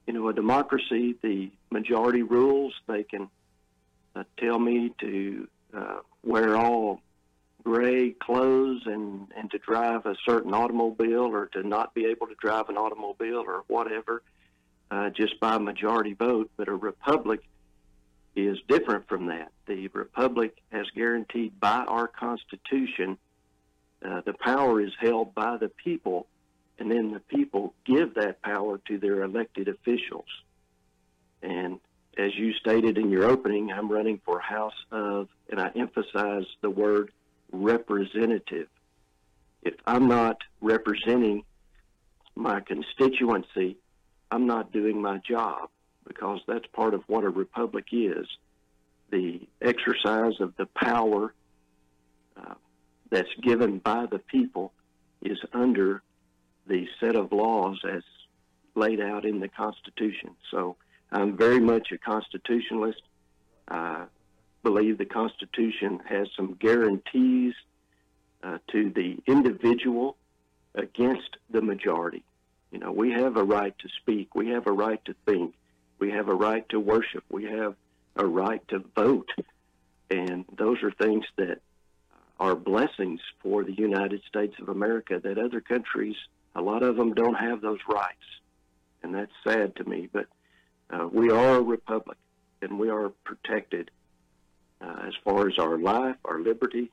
You know, a democracy, the majority rules. They can tell me to wear all gray clothes and to drive a certain automobile, or to not be able to drive an automobile or whatever, just by majority vote. But a republic is different from that. The republic, as guaranteed by our Constitution, the power is held by the people, and then the people give that power to their elected officials. And as you stated in your opening, I'm running for House of, and I emphasize the word representative. If I'm not representing my constituency, I'm not doing my job, because that's part of what a republic is. The exercise of the power that's given by the people is under the set of laws as laid out in the Constitution. So I'm very much a constitutionalist. I believe the Constitution has some guarantees to the individual against the majority. You know, we have a right to speak. We have a right to think. We have a right to worship. We have a right to vote. And those are things that are blessings for the United States of America that other countries, a lot of them don't have those rights. And that's sad to me. But we are a republic, and we are protected as far as our life, our liberty,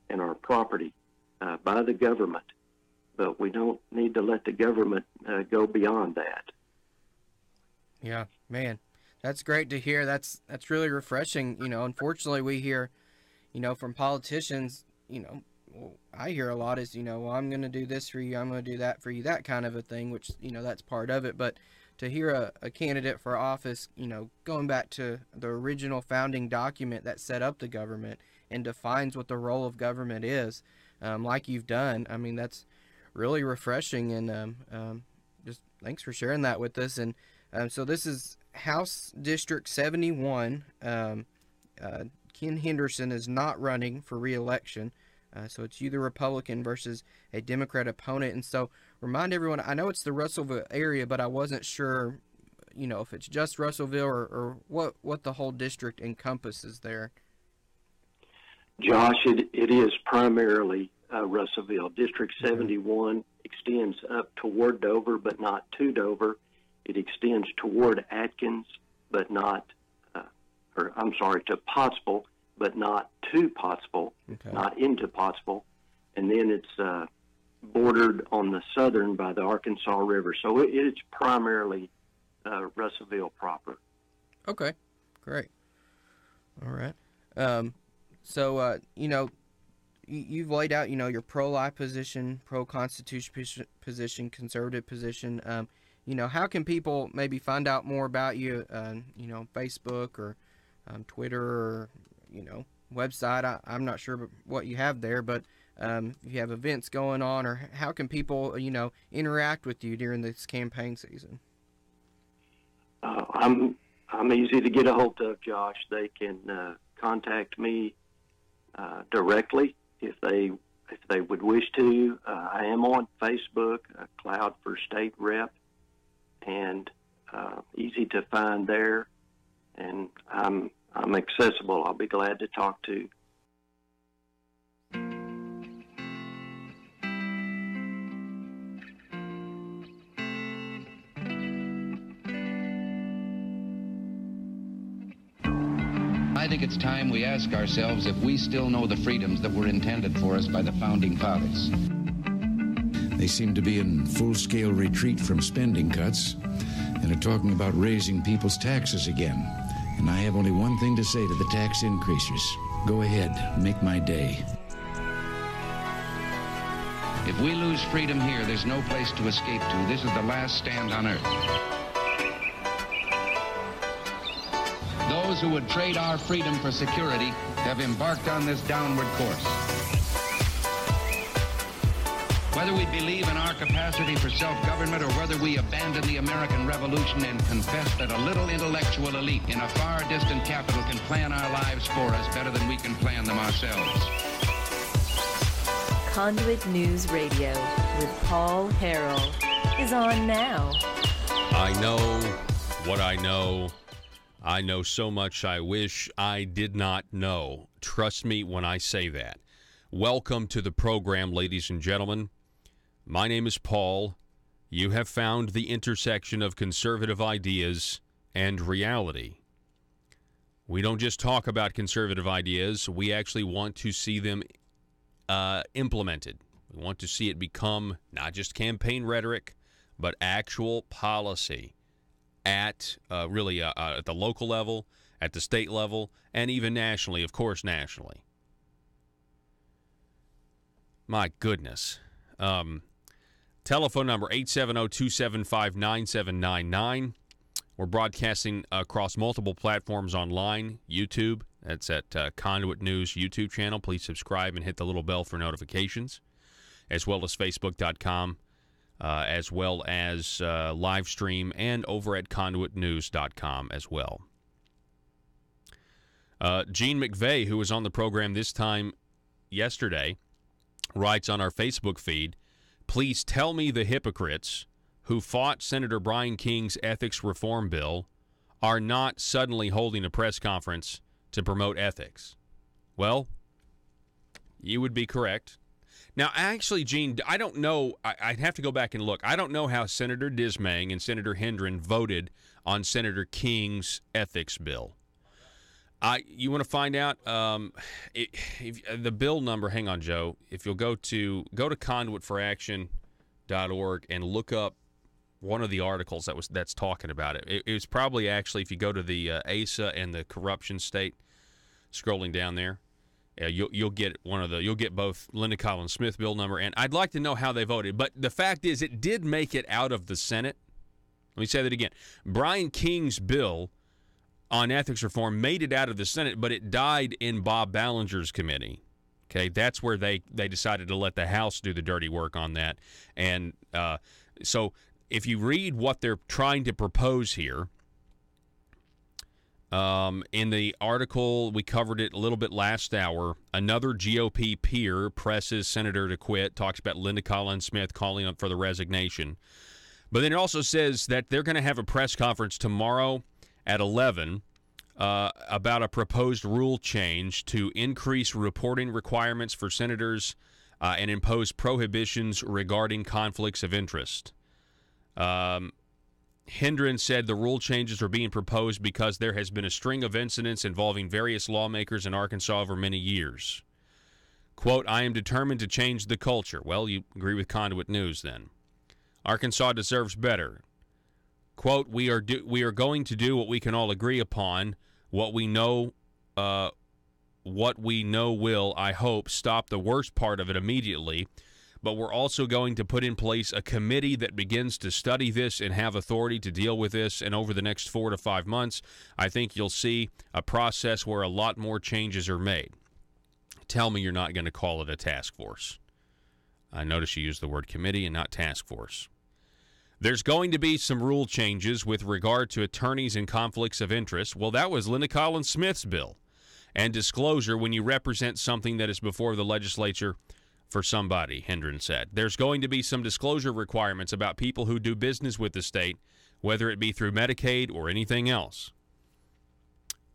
and our property by the government. But we don't need to let the government go beyond that. Yeah, man, that's great to hear. That's really refreshing. You know, unfortunately, we hear, you know, from politicians, you know, well, I hear a lot is, you know, well, I'm going to do this for you, I'm going to do that for you, that kind of a thing, which, you know, that's part of it. But to hear a candidate for office, you know, going back to the original founding document that set up the government and defines what the role of government is, like you've done, I mean, that's really refreshing. And just thanks for sharing that with us. And so this is House District 71. Ken Henderson is not running for re-election. So it's you, the Republican, versus a Democrat opponent. And so remind everyone, I know it's the Russellville area, but I wasn't sure, you know, if it's just Russellville or what the whole district encompasses there. Josh, it is primarily Russellville. District 71 extends up toward Dover, but not to Dover. It extends toward Atkins, but not, to Pottsville, but not to Pottsville, not into Pottsville. And then it's bordered on the southern by the Arkansas River. So it's primarily Russellville proper. Okay, great. All right. So, you know, you've laid out, you know, your pro-life position, pro-constitution position, conservative position. You know, how can people maybe find out more about you, you know, Facebook or Twitter or, you know, website? I'm not sure what you have there, but if you have events going on, or how can people, you know, interact with you during this campaign season? I'm easy to get a hold of, Josh. They can contact me directly if they would wish to. I am on Facebook, Cloud for State Rep, and easy to find there. And I'm accessible. I'll be glad to talk to. I think it's time we ask ourselves if we still know the freedoms that were intended for us by the Founding Fathers. They seem to be in full-scale retreat from spending cuts and are talking about raising people's taxes again. And I have only one thing to say to the tax increasers. Go ahead, make my day. If we lose freedom here, there's no place to escape to. This is the last stand on earth. Those who would trade our freedom for security have embarked on this downward course. Whether we believe in our capacity for self-government or whether we abandon the American Revolution and confess that a little intellectual elite in a far distant capital can plan our lives for us better than we can plan them ourselves. Conduit News Radio with Paul Harrell is on now. I know what I know. I know so much I wish I did not know. Trust me when I say that. Welcome to the program, ladies and gentlemen. My name is Paul. You have found the intersection of conservative ideas and reality. We don't just talk about conservative ideas. We actually want to see them implemented. We want to see it become not just campaign rhetoric, but actual policy. At at the local level, at the state level, and even nationally, of course, nationally. My goodness. Telephone number 870-275-9799. We're broadcasting across multiple platforms online. YouTube, that's at Conduit News YouTube channel. Please subscribe and hit the little bell for notifications, as well as Facebook.com. As well as live stream and over at conduitnews.com as well. Gene McVeigh, who was on the program this time yesterday, writes on our Facebook feed, please tell me the hypocrites who fought Senator Brian King's ethics reform bill are not suddenly holding a press conference to promote ethics. Well, you would be correct. Now, actually, Gene, I don't know. I'd have to go back and look. I don't know how Senator Dismang and Senator Hendren voted on Senator King's ethics bill. You want to find out the bill number? Hang on, Joe. If you'll go to conduitforaction.org and look up one of the articles that's talking about it. It was probably actually, if you go to the ASA and the corruption state, scrolling down there. You'll get you'll get both Linda Collins Smith bill number, and I'd like to know how they voted. But the fact is, it did make it out of the Senate. Let me say that again. Brian King's bill on ethics reform made it out of the Senate, but it died in Bob Ballinger's committee. Okay, that's where they decided to let the House do the dirty work on that. And so if you read what they're trying to propose here, in the article, we covered it a little bit last hour. Another GOP peer presses senator to quit, talks about Linda Collins Smith calling up for the resignation. But then it also says that they're going to have a press conference tomorrow at 11 about a proposed rule change to increase reporting requirements for senators and impose prohibitions regarding conflicts of interest. Hendren said the rule changes are being proposed because there has been a string of incidents involving various lawmakers in Arkansas over many years. Quote, I am determined to change the culture. Well, you agree with Conduit News then. Arkansas deserves better. Quote, we are going to do what we can all agree upon, what we know will, I hope, stop the worst part of it immediately. But we're also going to put in place a committee that begins to study this and have authority to deal with this. And over the next 4 to 5 months, I think you'll see a process where a lot more changes are made. Tell me you're not going to call it a task force. I notice you use the word committee and not task force. There's going to be some rule changes with regard to attorneys and conflicts of interest. Well, that was Linda Collins Smith's bill. And disclosure when you represent something that is before the legislature for somebody, Hendren said. There's going to be some disclosure requirements about people who do business with the state whether it be through Medicaid or anything else.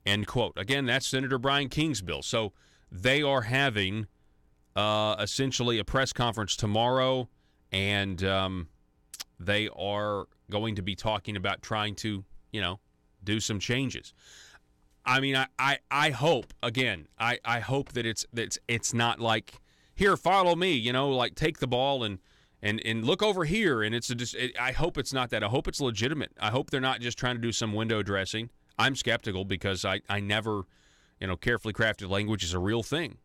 End quote. Again, that's Senator Brian King's bill. So they are having essentially a press conference tomorrow, and they are going to be talking about trying to, do some changes. I mean, I hope, again, I hope that it's not like, here, follow me, like take the ball and look over here, and I hope it's not that. I hope it's legitimate. I hope they're not just trying to do some window dressing. I'm skeptical because I never, carefully crafted language is a real thing.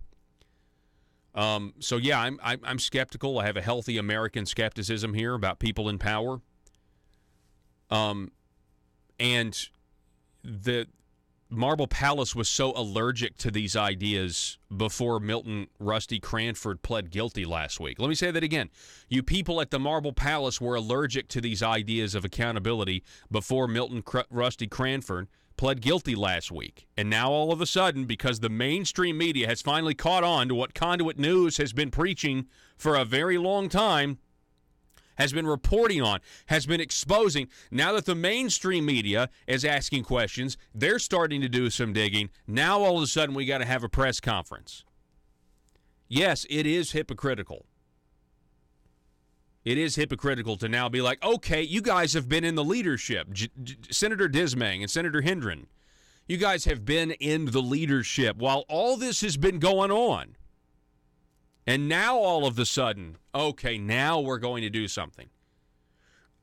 So yeah, I'm skeptical. I have a healthy American skepticism here about people in power. And the Marble Palace was so allergic to these ideas before Milton Rusty Cranford pled guilty last week. Let me say that again. You people at the Marble Palace were allergic to these ideas of accountability before Milton Rusty Cranford pled guilty last week. And now all of a sudden, because the mainstream media has finally caught on to what Conduit News has been preaching for a very long time, has been reporting on, has been exposing. Now that the mainstream media is asking questions, they're starting to do some digging. Now all of a sudden we got to have a press conference. Yes, it is hypocritical. It is hypocritical to now be like, okay, you guys have been in the leadership. Senator Dismang and Senator Hendren, you guys have been in the leadership while all this has been going on. And now all of a sudden, okay, now we're going to do something.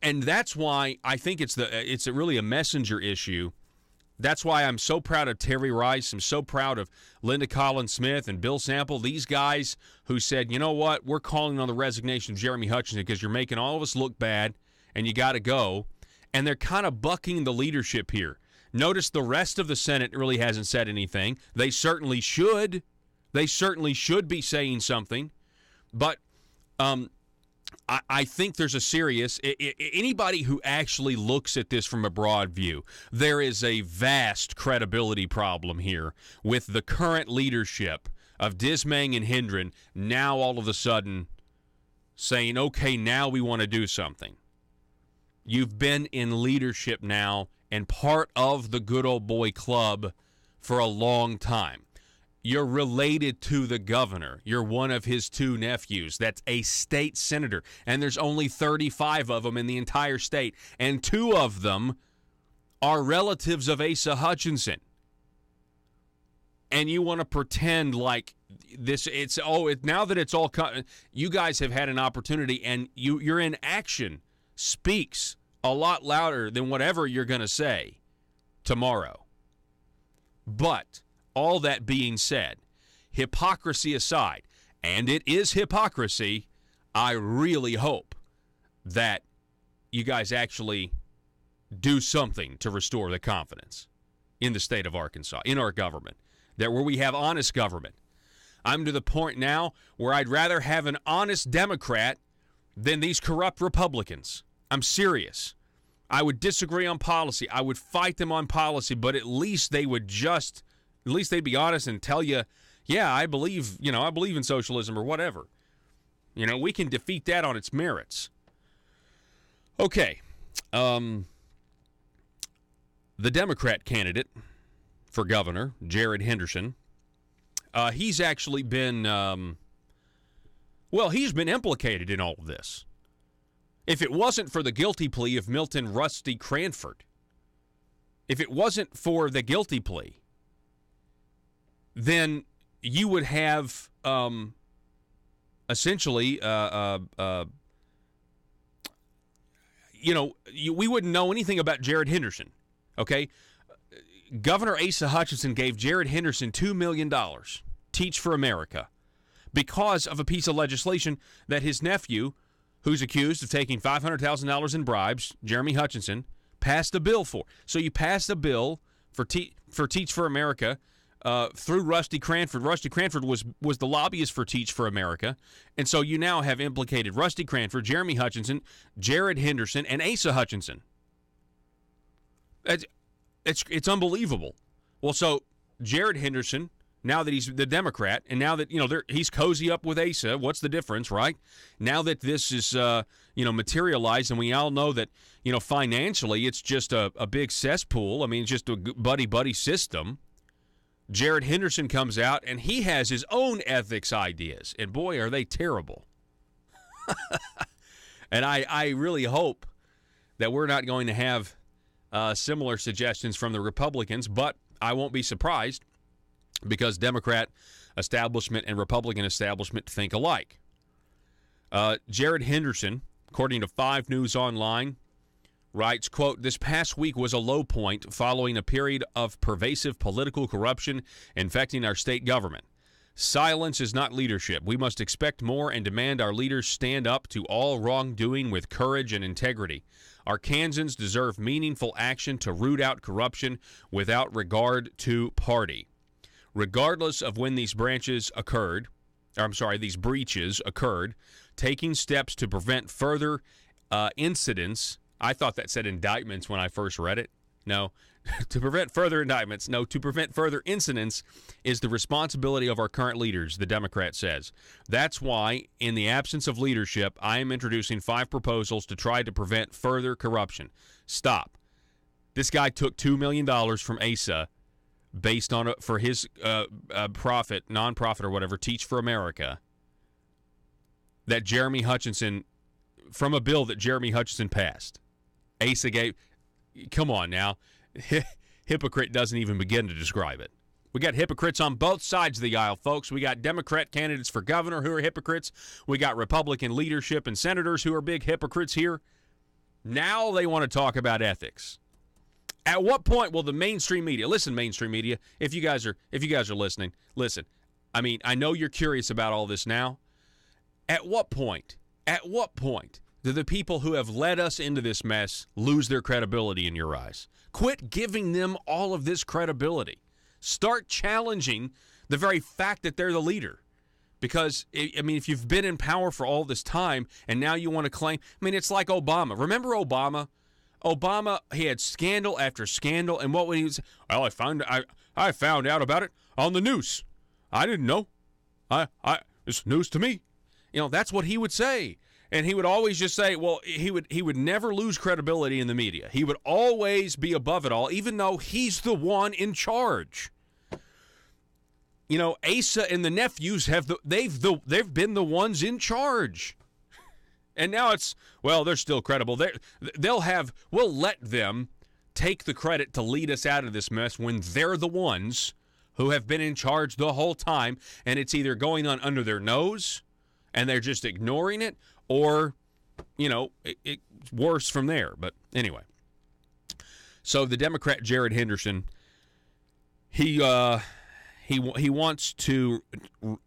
And that's why I think it's really a messenger issue. That's why I'm so proud of Terry Rice. I'm so proud of Linda Collins Smith and Bill Sample, these guys who said, you know what, we're calling on the resignation of Jeremy Hutchinson because you're making all of us look bad and you got to go. And they're kind of bucking the leadership here. Notice the rest of the Senate really hasn't said anything. They certainly should. They certainly should be saying something. But I think there's a serious, anybody who actually looks at this from a broad view, there is a vast credibility problem here with the current leadership of Dismang and Hendren now all of a sudden saying, okay, now we want to do something. You've been in leadership now and part of the good old boy club for a long time. You're related to the governor. You're one of his two nephews. That's a state senator. And there's only 35 of them in the entire state. And 2 of them are relatives of Asa Hutchinson. And you want to pretend like this, now that it's all, you guys have had an opportunity and your inaction speaks a lot louder than whatever you're going to say tomorrow. But all that being said, hypocrisy aside, and it is hypocrisy, I really hope that you guys actually do something to restore the confidence in the state of Arkansas, in our government, that where we have honest government. I'm to the point now where I'd rather have an honest Democrat than these corrupt Republicans. I'm serious. I would disagree on policy. I would fight them on policy, but at least they would at least they'd be honest and tell you, yeah, I believe in socialism or whatever. We can defeat that on its merits. Okay. The Democrat candidate for governor, Jared Henderson, he's actually been, he's been implicated in all of this. If it wasn't for the guilty plea of Milton Rusty Cranford, if it wasn't for the guilty plea, then you would have essentially, we wouldn't know anything about Jared Henderson, okay? Governor Asa Hutchinson gave Jared Henderson $2 million, Teach for America, because of a piece of legislation that his nephew, who's accused of taking $500,000 in bribes, Jeremy Hutchinson, passed a bill for. So you passed a bill for Teach for America through Rusty Cranford. Rusty Cranford was the lobbyist for Teach for America. And so you now have implicated Rusty Cranford, Jeremy Hutchinson, Jared Henderson, and Asa Hutchinson. It's unbelievable. Well, so Jared Henderson now that he's the Democrat, and now that, he's cozy up with Asa. What's the difference, right? Now that this is, materialized, and we all know that, financially it's just a big cesspool. I mean, it's just a buddy-buddy system. Jared Henderson comes out, and he has his own ethics ideas, and boy, are they terrible. And I really hope that we're not going to have similar suggestions from the Republicans, but I won't be surprised, because Democrat establishment and Republican establishment think alike. Jared Henderson, according to 5 News Online, writes, quote, "This past week was a low point following a period of pervasive political corruption infecting our state government. Silence is not leadership. We must expect more and demand our leaders stand up to all wrongdoing with courage and integrity. Arkansans deserve meaningful action to root out corruption without regard to party. Regardless of when these breaches occurred, taking steps to prevent further incidents." I thought that said indictments when I first read it. No, to prevent further indictments. No, to prevent further incidents is the responsibility of our current leaders, the Democrat says. That's why, in the absence of leadership, I am introducing 5 proposals to try to prevent further corruption. Stop. This guy took $2 million from Asa based on for his nonprofit or whatever, Teach for America, that Jeremy Hutchinson, from a bill that Jeremy Hutchinson passed. Asa gave, come on now, hypocrite doesn't even begin to describe it. We got hypocrites on both sides of the aisle, folks. We got Democrat candidates for governor who are hypocrites. We got Republican leadership and senators who are big hypocrites here. Now they want to talk about ethics. At what point will the mainstream media, listen, mainstream media, if you guys are listening, listen. I mean, I know you're curious about all this now. At what point do the people who have led us into this mess lose their credibility in your eyes? Quit giving them all of this credibility. Start challenging the very fact that they're the leader. Because, I mean, if you've been in power for all this time and now you want to claim, I mean, it's like Obama. Remember Obama? Obama, he had scandal after scandal, and what would he say? Well, I found out about it on the news. I didn't know. It's news to me. That's what he would say. And he would always just say, well, he would never lose credibility in the media. He would always be above it all, even though he's the one in charge. Asa and the nephews they've been the ones in charge. And now it's, well, they're still credible. We'll let them take the credit to lead us out of this mess when they're the ones who have been in charge the whole time, and it's either going on under their nose and they're just ignoring it, or, it's worse from there. But anyway, so the Democrat Jared Henderson, he wants to,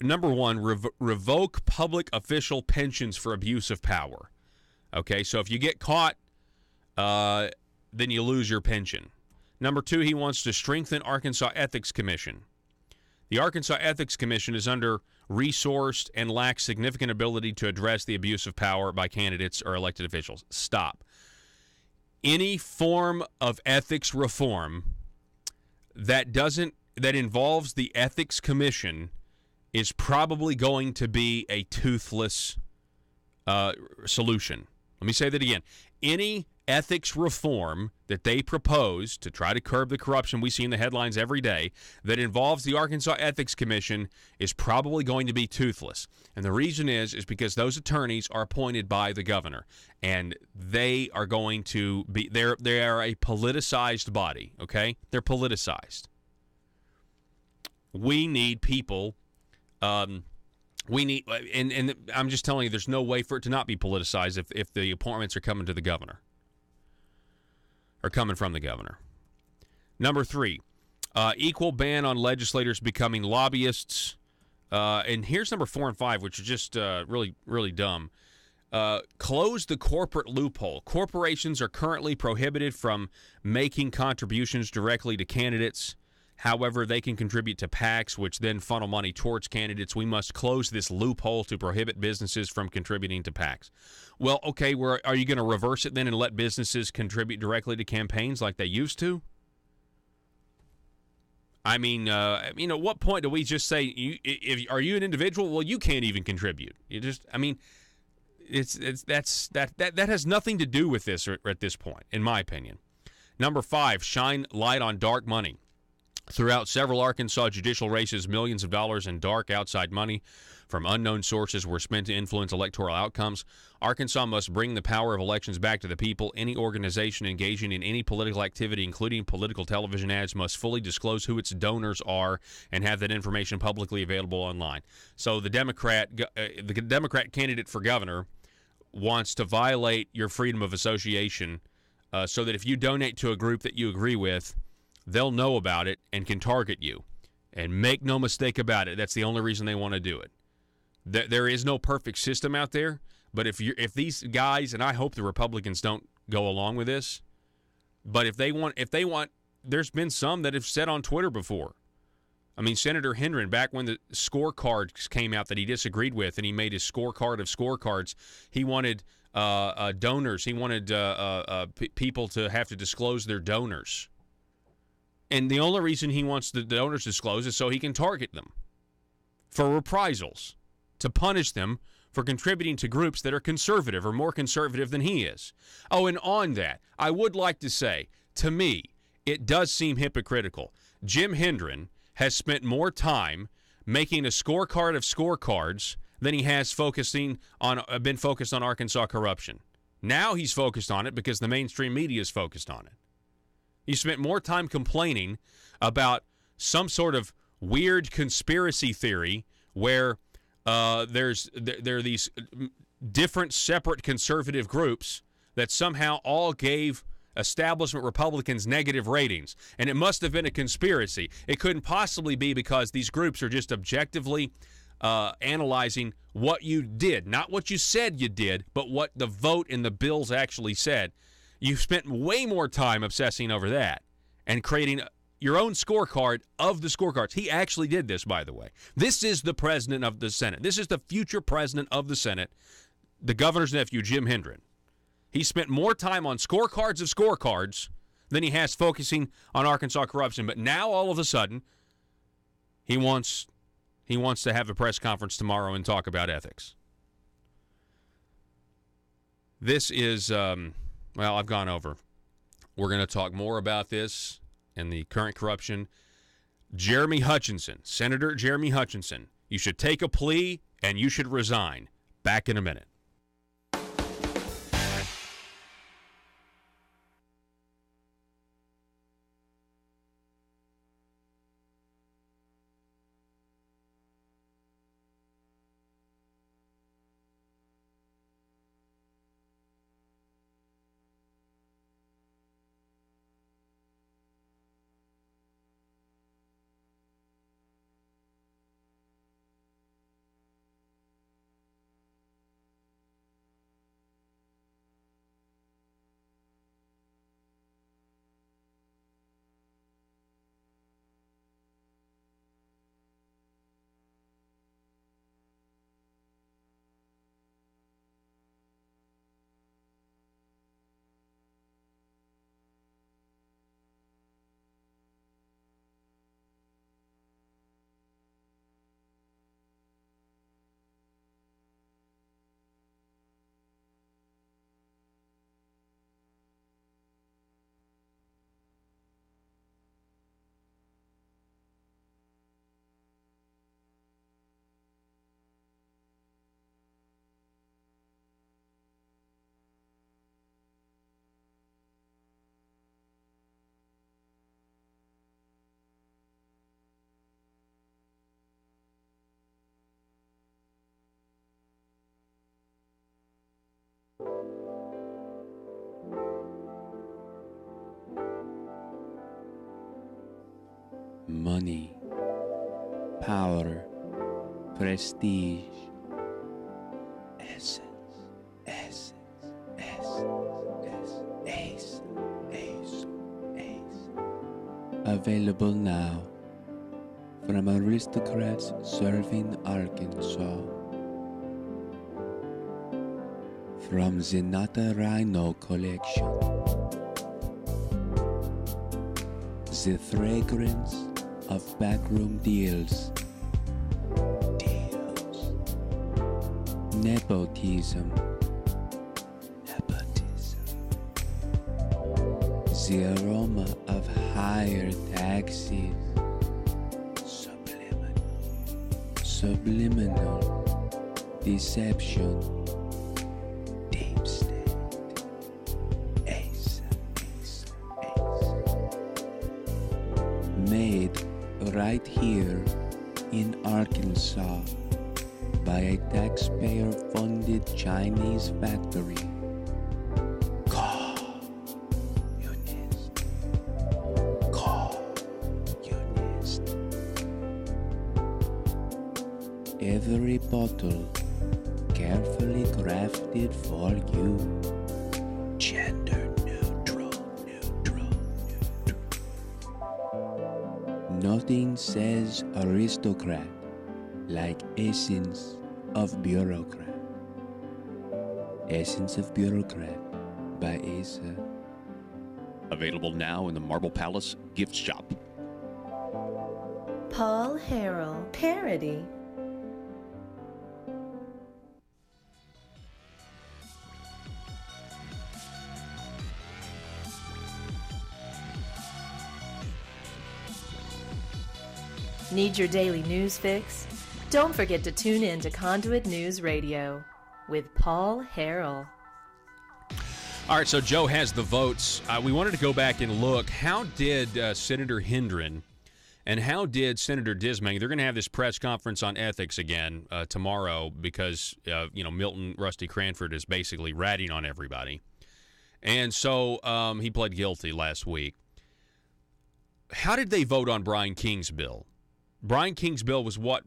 number one, revoke public official pensions for abuse of power. Okay, so if you get caught, then you lose your pension. Number 2, he wants to strengthen Arkansas Ethics Commission. The Arkansas Ethics Commission is under-resourced and lacks significant ability to address the abuse of power by candidates or elected officials. Stop. Any form of ethics reform that involves the Ethics Commission is probably going to be a toothless solution. Let me say that again. Any ethics reform that they propose to try to curb the corruption we see in the headlines every day that involves the Arkansas Ethics Commission is probably going to be toothless. And the reason is because those attorneys are appointed by the governor, and they are going to be they are a politicized body, okay? They're politicized. We need people and I'm just telling you, there's no way for it to not be politicized if the appointments are coming to the governor. Are coming from the governor. Number 3, equal ban on legislators becoming lobbyists. And here's number 4 and 5, which are just really, really dumb. Close the corporate loophole. Corporations are currently prohibited from making contributions directly to candidates. However, they can contribute to PACs, which then funnel money towards candidates. We must close this loophole to prohibit businesses from contributing to PACs. Well, okay, are you going to reverse it then and let businesses contribute directly to campaigns like they used to? I mean, at what point do we just say, are you an individual? Well, you can't even contribute. You just, I mean, that has nothing to do with this at this point, in my opinion. Number 5, shine light on dark money. Throughout several Arkansas judicial races, millions of dollars in dark outside money from unknown sources were spent to influence electoral outcomes. Arkansas must bring the power of elections back to the people. Any organization engaging in any political activity, including political television ads, must fully disclose who its donors are and have that information publicly available online. So the Democrat candidate for governor wants to violate your freedom of association so that if you donate to a group that you agree with, they'll know about it and can target you. And make no mistake about it, that's the only reason they want to do it. There is no perfect system out there, but if these guys, and I hope the Republicans don't go along with this, but if they want, there's been some that have said on Twitter before. I mean, Senator Hendren, back when the scorecards came out that he disagreed with, and he made his scorecard of scorecards, he wanted donors. He wanted people to have to disclose their donors. And the only reason he wants the donors disclosed is so he can target them for reprisals, to punish them for contributing to groups that are conservative or more conservative than he is. Oh, and on that, I would like to say, to me, it does seem hypocritical. Jim Hendren has spent more time making a scorecard of scorecards than he has been focused on Arkansas corruption. Now he's focused on it because the mainstream media is focused on it. He spent more time complaining about some sort of weird conspiracy theory where there are these different separate conservative groups that somehow all gave establishment Republicans negative ratings. And it must have been a conspiracy. It couldn't possibly be because these groups are just objectively analyzing what you did. Not what you said you did, but what the vote in the bills actually said. You've spent way more time obsessing over that and creating your own scorecard of the scorecards. He actually did this, by the way. This is the president of the Senate. This is the future president of the Senate, the governor's nephew, Jim Hendren. He spent more time on scorecards of scorecards than he has focusing on Arkansas corruption. But now, all of a sudden, he wants to have a press conference tomorrow and talk about ethics. This is, well, I've gone over. We're going to talk more about this and the current corruption. Jeremy Hutchinson, Senator Jeremy Hutchinson, you should take a plea and you should resign. Back in a minute. Money, power, prestige, essence. Available now from aristocrats serving Arkansas. From the Nata Rhino collection. The fragrance of backroom deals. Nepotism. The aroma of higher taxes. Subliminal deception. Deep state. Ace. Made right here in Arkansas by a taxpayer-funded Chinese factory. Every bottle carefully crafted for you. Gender neutral. Nothing says aristocrat like Essence of Bureaucrat. Essence of Bureaucrat by Asa. Available now in the Marble Palace gift shop. Paul Harrell parody. Need your daily news fix? Don't forget to tune in to Conduit News Radio with Paul Harrell. All right, so Joe has the votes. We wanted to go back and look. How did Senator Hendren and how did Senator Dismang? They're going to have this press conference on ethics again tomorrow because Milton Rusty Cranford is basically ratting on everybody, and so he pled guilty last week. How did they vote on Brian King's bill? Brian King's bill was SB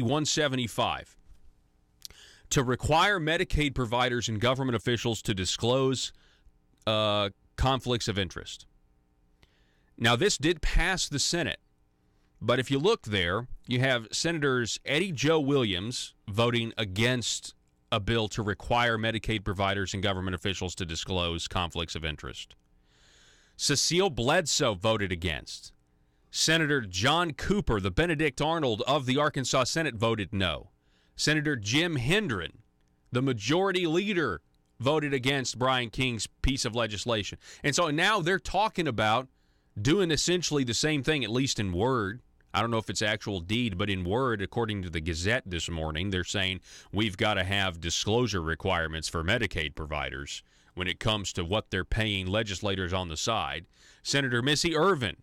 175 to require Medicaid providers and government officials to disclose conflicts of interest. Now, this did pass the Senate, but if you look there, you have Senators Eddie Joe Williams voting against a bill to require Medicaid providers and government officials to disclose conflicts of interest. Cecile Bledsoe voted against. Senator John Cooper, the Benedict Arnold of the Arkansas Senate, voted no. Senator Jim Hendren, the majority leader, voted against Brian King's piece of legislation. And so now they're talking about doing essentially the same thing, at least in word. I don't know if it's actual deed, but in word, according to the Gazette this morning, they're saying we've got to have disclosure requirements for Medicaid providers when it comes to what they're paying legislators on the side. Senator Missy Irvin,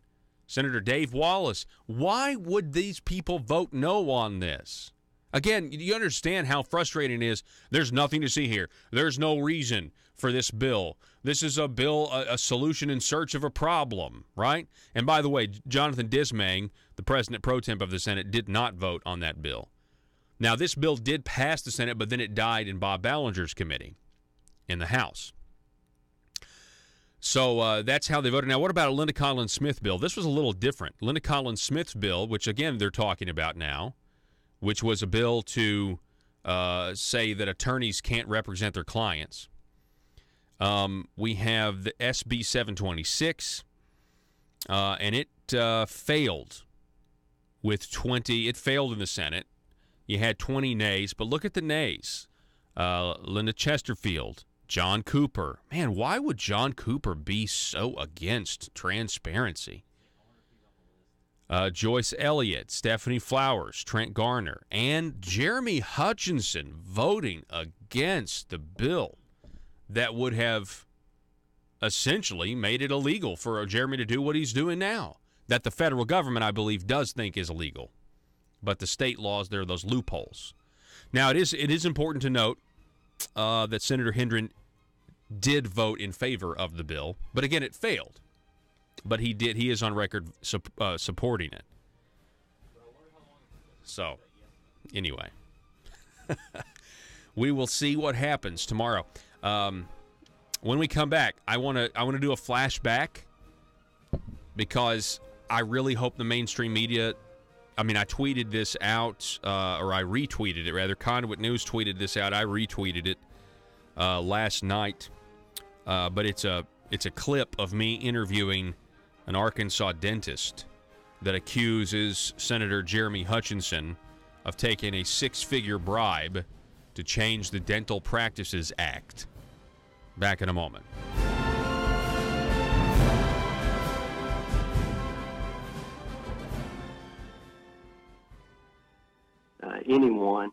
Senator Dave Wallace, why would these people vote no on this? Again, you understand how frustrating it is. There's nothing to see here. There's no reason for this bill. This is a bill, a solution in search of a problem, right? And by the way, Jonathan Dismang, the president pro temp of the Senate, did not vote on that bill. Now, this bill did pass the Senate, but then it died in Bob Ballinger's committee in the House. So that's how they voted. Now, what about a Linda Collins Smith bill? This was a little different. Linda Collins Smith's bill, which, again, they're talking about now, which was a bill to say that attorneys can't represent their clients. We have the SB 726, and it failed with 20. It failed in the Senate. You had 20 nays, but look at the nays. Linda Chesterfield, John Cooper. Man, why would John Cooper be so against transparency? Joyce Elliott, Stephanie Flowers, Trent Garner, and Jeremy Hutchinson voting against the bill that would have essentially made it illegal for Jeremy to do what he's doing now, that the federal government, I believe, does think is illegal. But the state laws, there are those loopholes. Now, it is important to note that Senator Hendren did vote in favor of the bill, but again, it failed. But he is on record supporting it. So, anyway, we will see what happens tomorrow. When we come back, I want to do a flashback because I really hope the mainstream media. I mean, I tweeted this out, or I retweeted it rather. Conduit News tweeted this out. I retweeted it last night, but it's a clip of me interviewing an Arkansas dentist that accuses Senator Jeremy Hutchinson of taking a six-figure bribe to change the Dental Practices Act. Back in a moment. Anyone,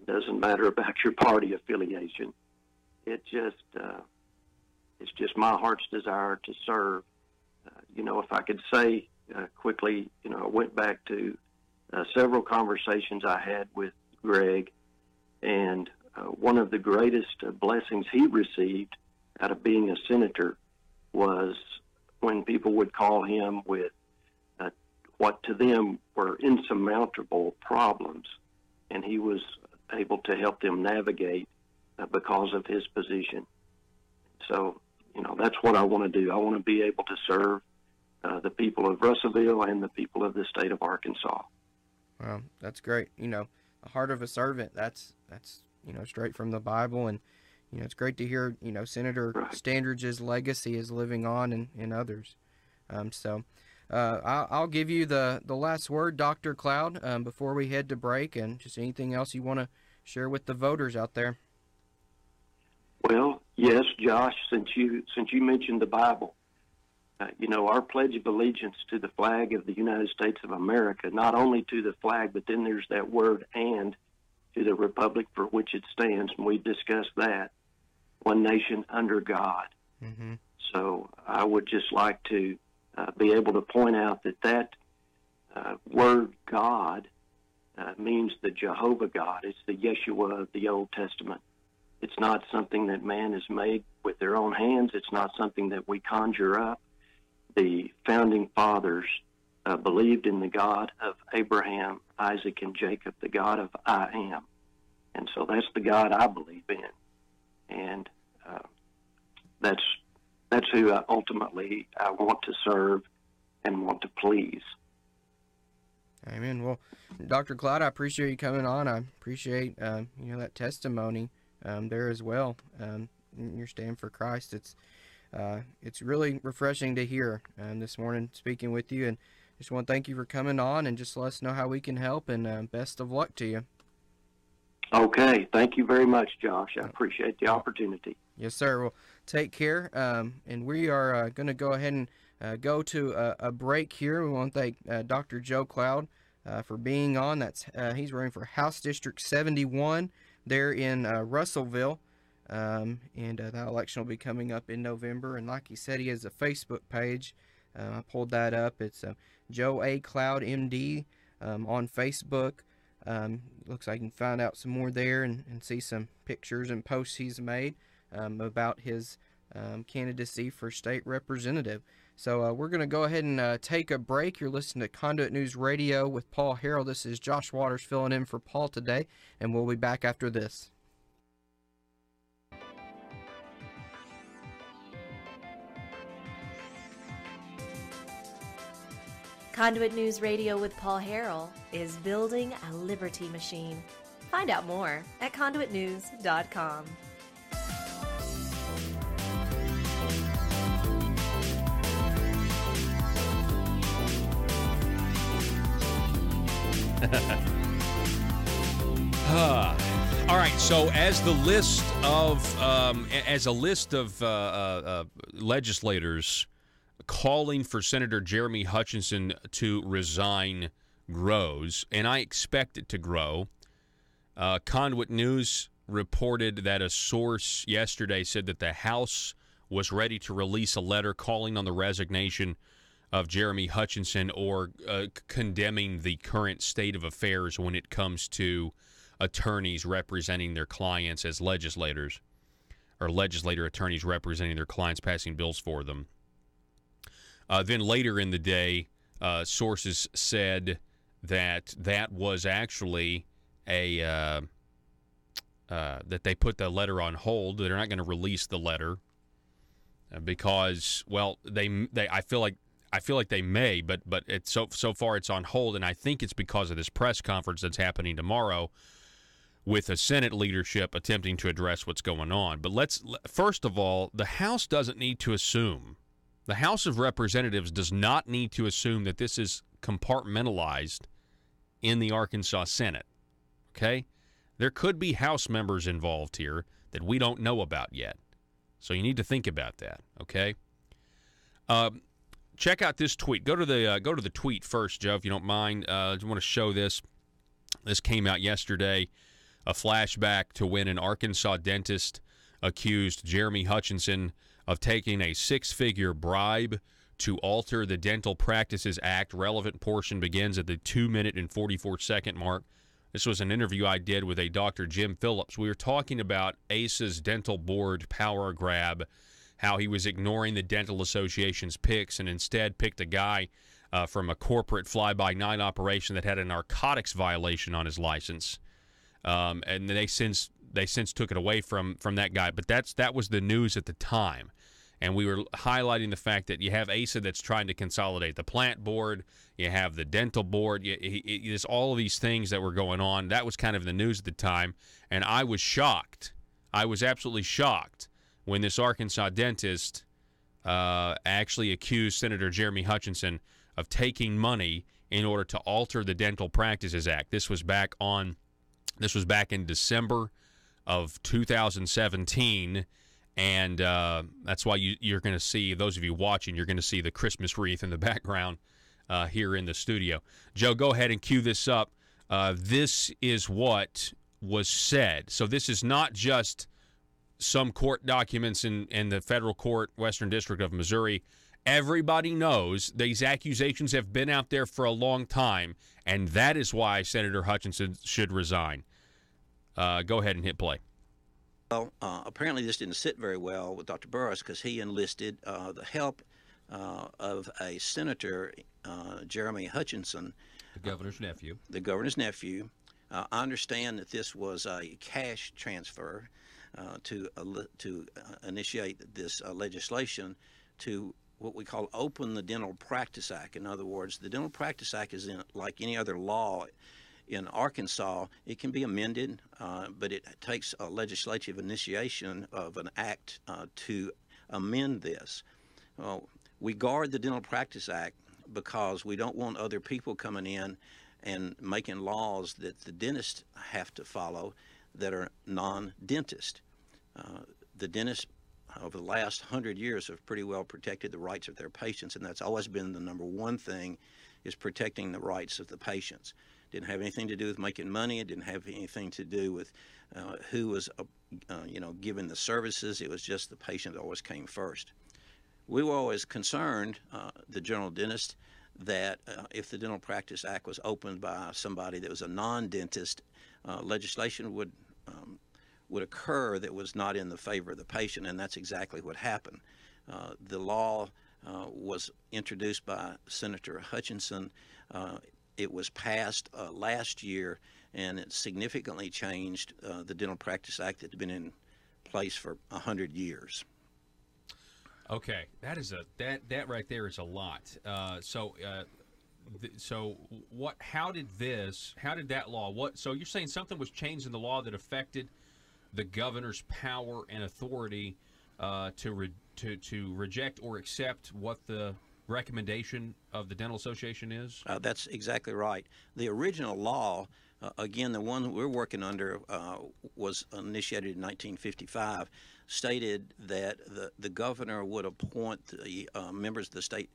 doesn't matter about your party affiliation. It's just my heart's desire to serve. If I could say quickly, I went back to several conversations I had with Greg, and one of the greatest blessings he received out of being a senator was when people would call him with what to them were insurmountable problems, and he was able to help them navigate because of his position. So, that's what I want to do. I want to be able to serve the people of Russellville and the people of the state of Arkansas. Well, that's great. The heart of a servant, that's straight from the Bible, and it's great to hear Senator Standridge's legacy is living on in others. I'll give you the last word, Dr. Cloud, before we head to break, and just anything else you want to share with the voters out there. Well, yes, Josh, since you mentioned the Bible, our Pledge of Allegiance to the flag of the United States of America, not only to the flag, but then there's that word "and" to the republic for which it stands, and we discussed that, one nation under God. Mm-hmm. So I would just like to be able to point out that word God means the Jehovah God. It's the Yeshua of the Old Testament. It's not something that man has made with their own hands. It's not something that we conjure up. The founding fathers believed in the God of Abraham, Isaac, and Jacob, the God of I Am. And so that's the God I believe in. And that's who ultimately I want to serve and want to please. Amen. Well, Dr. Cloud, I appreciate you coming on. I appreciate that testimony there as well. Your stand for Christ. It's really refreshing to hear this morning speaking with you, and just want to thank you for coming on and just let us know how we can help, and best of luck to you. Okay. Thank you very much, Josh. I appreciate the opportunity. Yes, sir. Well, take care. And we are going to go ahead and go to a break here. We want to thank Dr. Joe Cloud for being on. He's running for House District 71 there in Russellville. And that election will be coming up in November. And like he said, he has a Facebook page. I pulled that up. It's Joe A. Cloud, MD, on Facebook. Looks like you can find out some more there and see some pictures and posts he's made about his candidacy for state representative. So we're going to go ahead and take a break. You're listening to Conduit News Radio with Paul Harrell. This is Josh Waters filling in for Paul today, and we'll be back after this. Conduit News Radio with Paul Harrell is building a liberty machine. Find out more at conduitnews.com. All right. So, as a list of legislators calling for Senator Jeremy Hutchinson to resign grows, and I expect it to grow. Conduit News reported that a source yesterday said that the House was ready to release a letter calling on the resignation of Jeremy Hutchinson or condemning the current state of affairs when it comes to attorneys representing their clients as legislators, or legislator attorneys representing their clients passing bills for them. Then later in the day, sources said that was actually that they put the letter on hold. They're not going to release the letter because, well, I feel like they may, but it's so far it's on hold, and I think it's because of this press conference that's happening tomorrow with the Senate leadership attempting to address what's going on. But first of all, the House doesn't need to assume. The House of Representatives does not need to assume that this is compartmentalized in the Arkansas Senate. Okay? There could be House members involved here that we don't know about yet. So you need to think about that, okay? Check out this tweet. Go to the tweet first, Joe, if you don't mind. I want to show this. This came out yesterday, a flashback to when an Arkansas dentist accused Jeremy Hutchinson of taking a six-figure bribe to alter the Dental Practices Act. Relevant portion begins at the 2-minute and 44-second mark. This was an interview I did with a Dr. Jim Phillips. We were talking about ACE's dental board power grab, how he was ignoring the Dental Association's picks and instead picked a guy from a corporate fly-by-night operation that had a narcotics violation on his license. And they since took it away from that guy. But that was the news at the time. And we were highlighting the fact that you have ASA that's trying to consolidate the plant board. You have the dental board. There's all of these things that were going on. That was kind of the news at the time. And I was shocked. I was absolutely shocked when this Arkansas dentist actually accused Senator Jeremy Hutchinson of taking money in order to alter the Dental Practices Act. This was back in December of 2017. And that's why you're going to see, those of you watching, you're going to see the Christmas wreath in the background here in the studio. Joe, go ahead and cue this up. This is what was said. So this is not just some court documents in the federal court, Western District of Missouri. Everybody knows these accusations have been out there for a long time, and that is why Senator Hutchinson should resign. Go ahead and hit play. Well, apparently this didn't sit very well with Dr. Burris because he enlisted the help of a Senator, Jeremy Hutchinson. The governor's nephew. The governor's nephew. I understand that this was a cash transfer to initiate this legislation to what we call open the Dental Practice Act. In other words, the Dental Practice Act is like any other law in Arkansas. It can be amended, but it takes a legislative initiation of an act to amend this. We guard the Dental Practice Act because we don't want other people coming in and making laws that the dentists have to follow that are non-dentist. The dentists over the last 100 years have pretty well protected the rights of their patients, and that's always been the number one thing, is protecting the rights of the patients. Didn't have anything to do with making money. It didn't have anything to do with who was, giving the services. It was just the patient always came first. We were always concerned, the general dentist, that if the Dental Practice Act was opened by somebody that was a non-dentist, legislation would occur that was not in the favor of the patient, and that's exactly what happened. The law was introduced by Senator Hutchinson. It was passed last year, and it significantly changed the Dental Practice Act that had been in place for 100 years. Okay, that right there is a lot. So what? How did that law? So you're saying something was changed in the law that affected the governor's power and authority to reject or accept what the recommendation of the Dental Association is? That's exactly right. The original law, again, the one we're working under, was initiated in 1955, stated that the governor would appoint the members of the State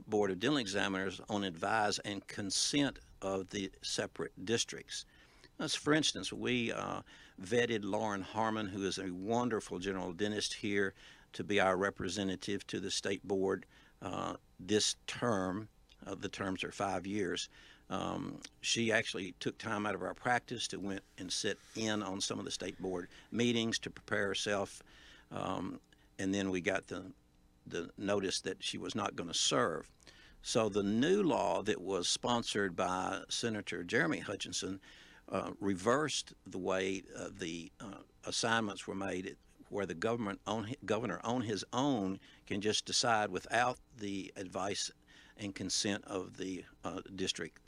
Board of Dental Examiners on advice and consent of the separate districts. For instance, we vetted Lauren Harmon, who is a wonderful general dentist here, to be our representative to the State Board this term. The terms are 5 years. She actually took time out of our practice to went and sit in on some of the State Board meetings to prepare herself, and then we got the notice that she was not going to serve. So the new law that was sponsored by Senator Jeremy Hutchinson reversed the way the assignments were made, where the governor on his own can just decide without the advice and consent of the district.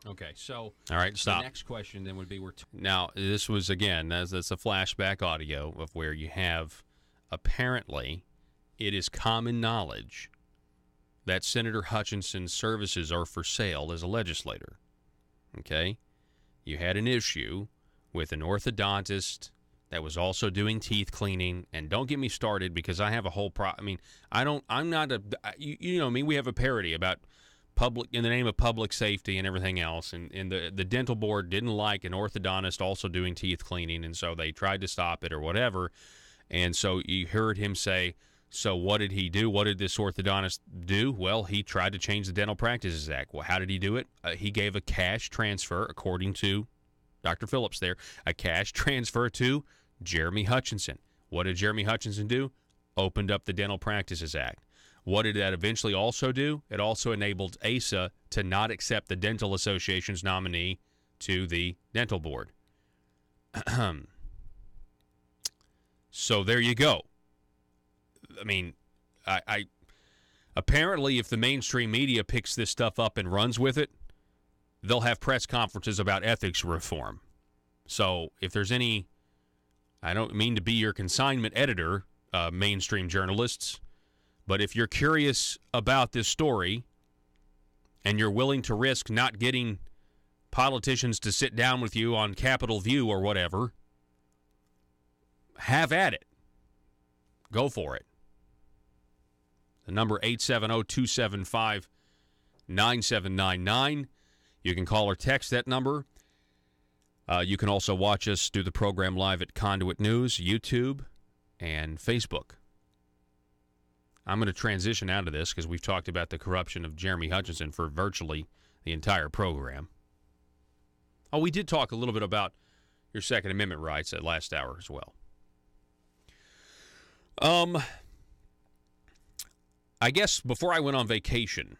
Okay, so all right, stop. The next question then would be: now this was again, that's a flashback audio of where you have apparently it is common knowledge that Senator Hutchinson's services are for sale as a legislator. Okay? You had an issue with an orthodontist that was also doing teeth cleaning, and don't get me started because I have a whole I'm not a, you know me, we have a parody about public, in the name of public safety and everything else, and the dental board didn't like an orthodontist also doing teeth cleaning, and so they tried to stop it or whatever, and so you heard him say, so what did he do? What did this orthodontist do? Well, he tried to change the Dental Practices Act. Well, how did he do it? He gave a cash transfer, according to Dr. Phillips there, a cash transfer to Jeremy Hutchinson. What did Jeremy Hutchinson do? Opened up the Dental Practices Act. What did that eventually also do? It also enabled ASA to not accept the Dental Association's nominee to the dental board. So there you go. I mean, I apparently if the mainstream media picks this stuff up and runs with it, they'll have press conferences about ethics reform. So if there's any, I don't mean to be your consignment editor, mainstream journalists, but if you're curious about this story and you're willing to risk not getting politicians to sit down with you on Capitol View or whatever, have at it. Go for it. The number 870-275-9799. You can call or text that number. You can also watch us do the program live at Conduit News, YouTube, and Facebook. I'm going to transition out of this because we've talked about the corruption of Jeremy Hutchinson for virtually the entire program. Oh, we did talk a little bit about your Second Amendment rights at last hour as well. I guess before I went on vacation,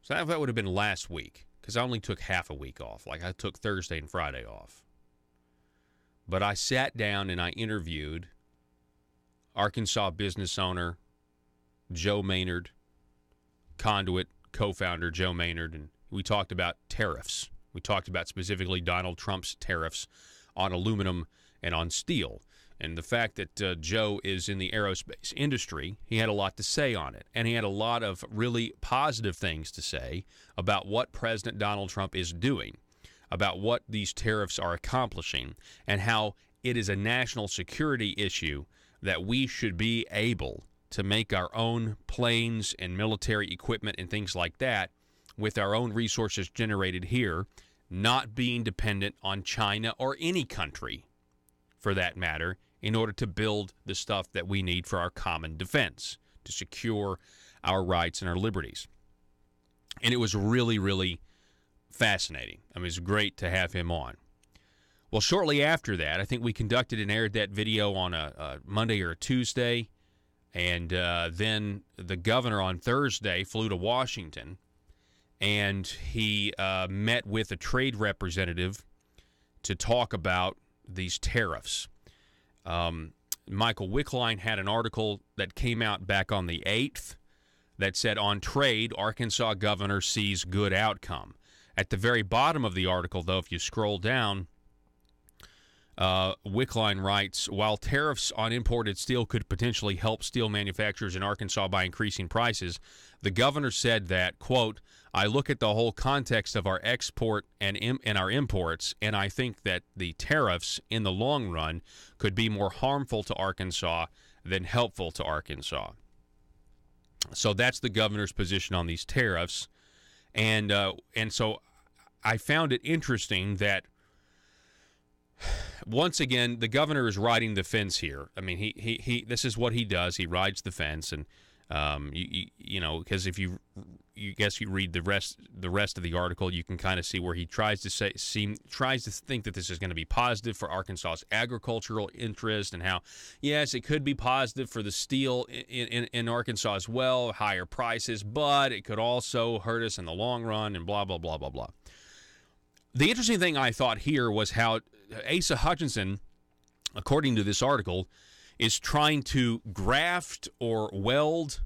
so that would have been last week, because I only took half a week off. Like I took Thursday and Friday off. But I sat down and I interviewed Arkansas business owner Joe Maynard, Conduit co-founder Joe Maynard, and we talked about tariffs. We talked about specifically Donald Trump's tariffs on aluminum and on steel. And the fact that Joe is in the aerospace industry, he had a lot to say on it. And he had a lot of really positive things to say about what President Donald Trump is doing, about what these tariffs are accomplishing, and how it is a national security issue that we should be able to make our own planes and military equipment and things like that with our own resources generated here, not being dependent on China or any country, for that matter, in order to build the stuff that we need for our common defense, to secure our rights and our liberties. And it was really, really fascinating. I mean, it was great to have him on. Well, shortly after that, I think we conducted and aired that video on a Monday or a Tuesday, and then the governor on Thursday flew to Washington, and he met with a trade representative to talk about these tariffs. Michael Wickline had an article that came out back on the 8th that said, on trade, Arkansas governor sees good outcome. At the very bottom of the article, though, if you scroll down, Wickline writes, while tariffs on imported steel could potentially help steel manufacturers in Arkansas by increasing prices, the governor said that, quote, I look at the whole context of our export and our imports, and I think that the tariffs in the long run could be more harmful to Arkansas than helpful to Arkansas. So that's the governor's position on these tariffs. And so I found it interesting that once again, the governor is riding the fence here. I mean, he this is what he does. He rides the fence, and you know, because if you read the rest of the article, you can kind of see where he tries to think that this is going to be positive for Arkansas's agricultural interest, and how yes, it could be positive for the steel in Arkansas as well, higher prices, but it could also hurt us in the long run, and blah blah blah blah blah. The interesting thing I thought here was how Asa Hutchinson, according to this article, is trying to graft or weld,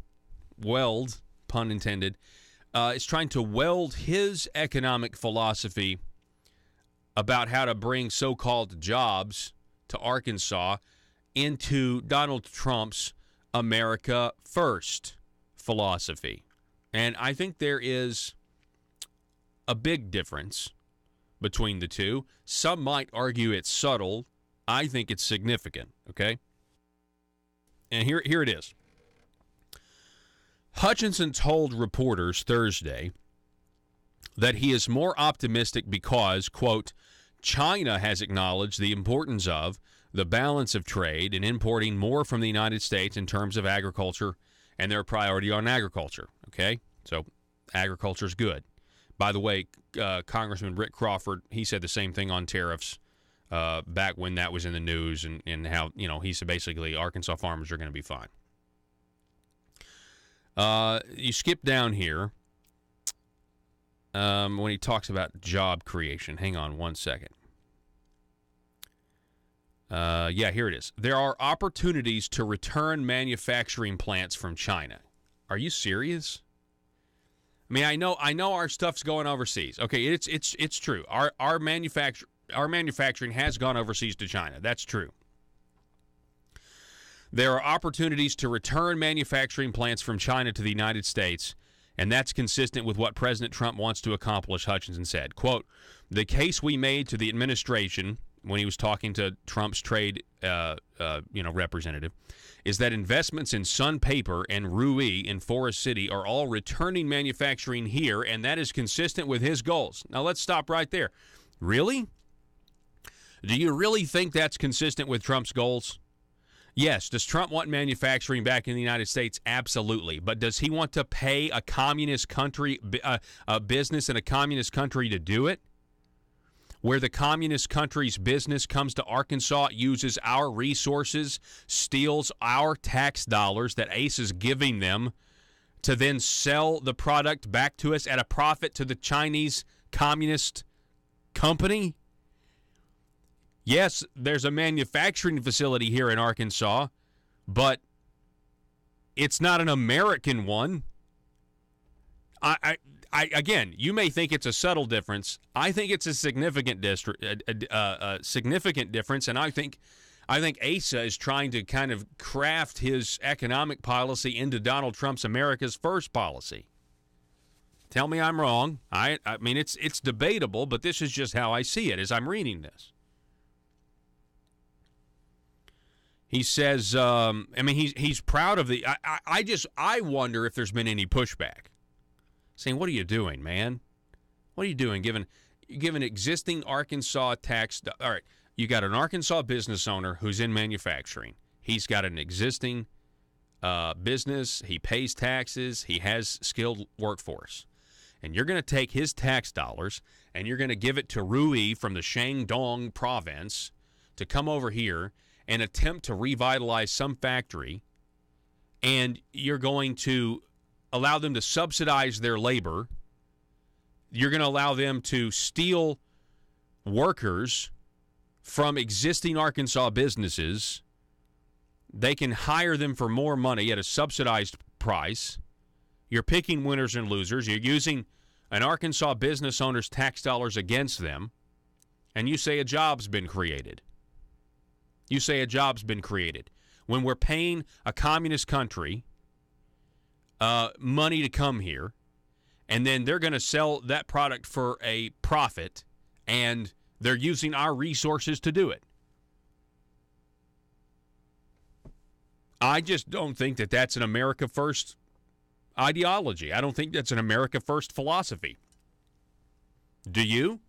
pun intended, is trying to weld his economic philosophy about how to bring so-called jobs to Arkansas into Donald Trump's America First philosophy. And I think there is a big difference between the two. Some might argue it's subtle. I think it's significant, okay? And here it is. Hutchinson told reporters Thursday that he is more optimistic because, quote, China has acknowledged the importance of the balance of trade and importing more from the United States in terms of agriculture and their priority on agriculture, okay? So agriculture is good. By the way, Congressman Rick Crawford, he said the same thing on tariffs back when that was in the news and how, he said basically Arkansas farmers are going to be fine. You skip down here when he talks about job creation. Hang on one second. Here it is. There are opportunities to return manufacturing plants from China. Are you serious? I mean, I know our stuff's going overseas. Okay, it's true. Our manufacturing has gone overseas to China. That's true. There are opportunities to return manufacturing plants from China to the United States, and that's consistent with what President Trump wants to accomplish, Hutchinson said. Quote, the case we made to the administration when he was talking to Trump's trade representative is that investments in Sun Paper and Rui in Forest City are all returning manufacturing here, and that is consistent with his goals. Now, let's stop right there. Really? Do you really think that's consistent with Trump's goals? Yes. Does Trump want manufacturing back in the United States? Absolutely. But does he want to pay a communist country, a business in a communist country to do it? Where the communist country's business comes to Arkansas, uses our resources, steals our tax dollars that ACE is giving them to then sell the product back to us at a profit to the Chinese communist company? Yes, there's a manufacturing facility here in Arkansas, but it's not an American one. Again, you may think it's a subtle difference. I think it's a significant difference, and I think Asa is trying to kind of craft his economic policy into Donald Trump's America's First policy. Tell me I'm wrong. I mean, it's debatable, but this is just how I see it as I'm reading this. He says, he's proud of the. I wonder if there's been any pushback. Saying, what are you doing, man? What are you doing? Giving existing Arkansas tax. All right, you got an Arkansas business owner who's in manufacturing. He's got an existing business. He pays taxes. He has skilled workforce. And you're going to take his tax dollars and you're going to give it to Rui from the Shandong province to come over here and attempt to revitalize some factory. And you're going to allow them to subsidize their labor. You're going to allow them to steal workers from existing Arkansas businesses. They can hire them for more money at a subsidized price. You're picking winners and losers. You're using an Arkansas business owner's tax dollars against them, and you say a job's been created. You say a job's been created. When we're paying a communist country money to come here, and then they're going to sell that product for a profit, and they're using our resources to do it. I just don't think that that's an America First ideology. I don't think that's an America First philosophy. Do you?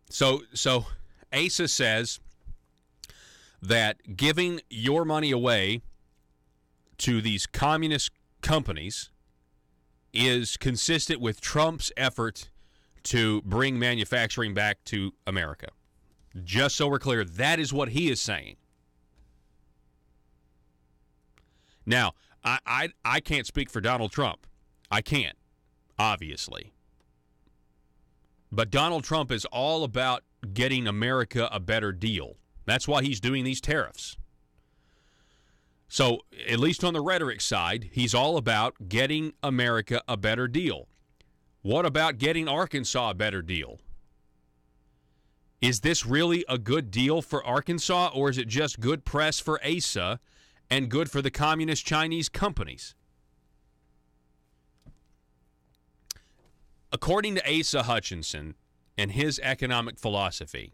So Asa says that giving your money away to these communist companies is consistent with Trump's effort to bring manufacturing back to America. Just so we're clear, that is what he is saying. Now, I can't speak for Donald Trump. I can't, obviously. But Donald Trump is all about getting America a better deal. That's why he's doing these tariffs. So, at least on the rhetoric side, he's all about getting America a better deal. What about getting Arkansas a better deal? Is this really a good deal for Arkansas, or is it just good press for Asa and good for the communist Chinese companies? According to Asa Hutchinson and his economic philosophy,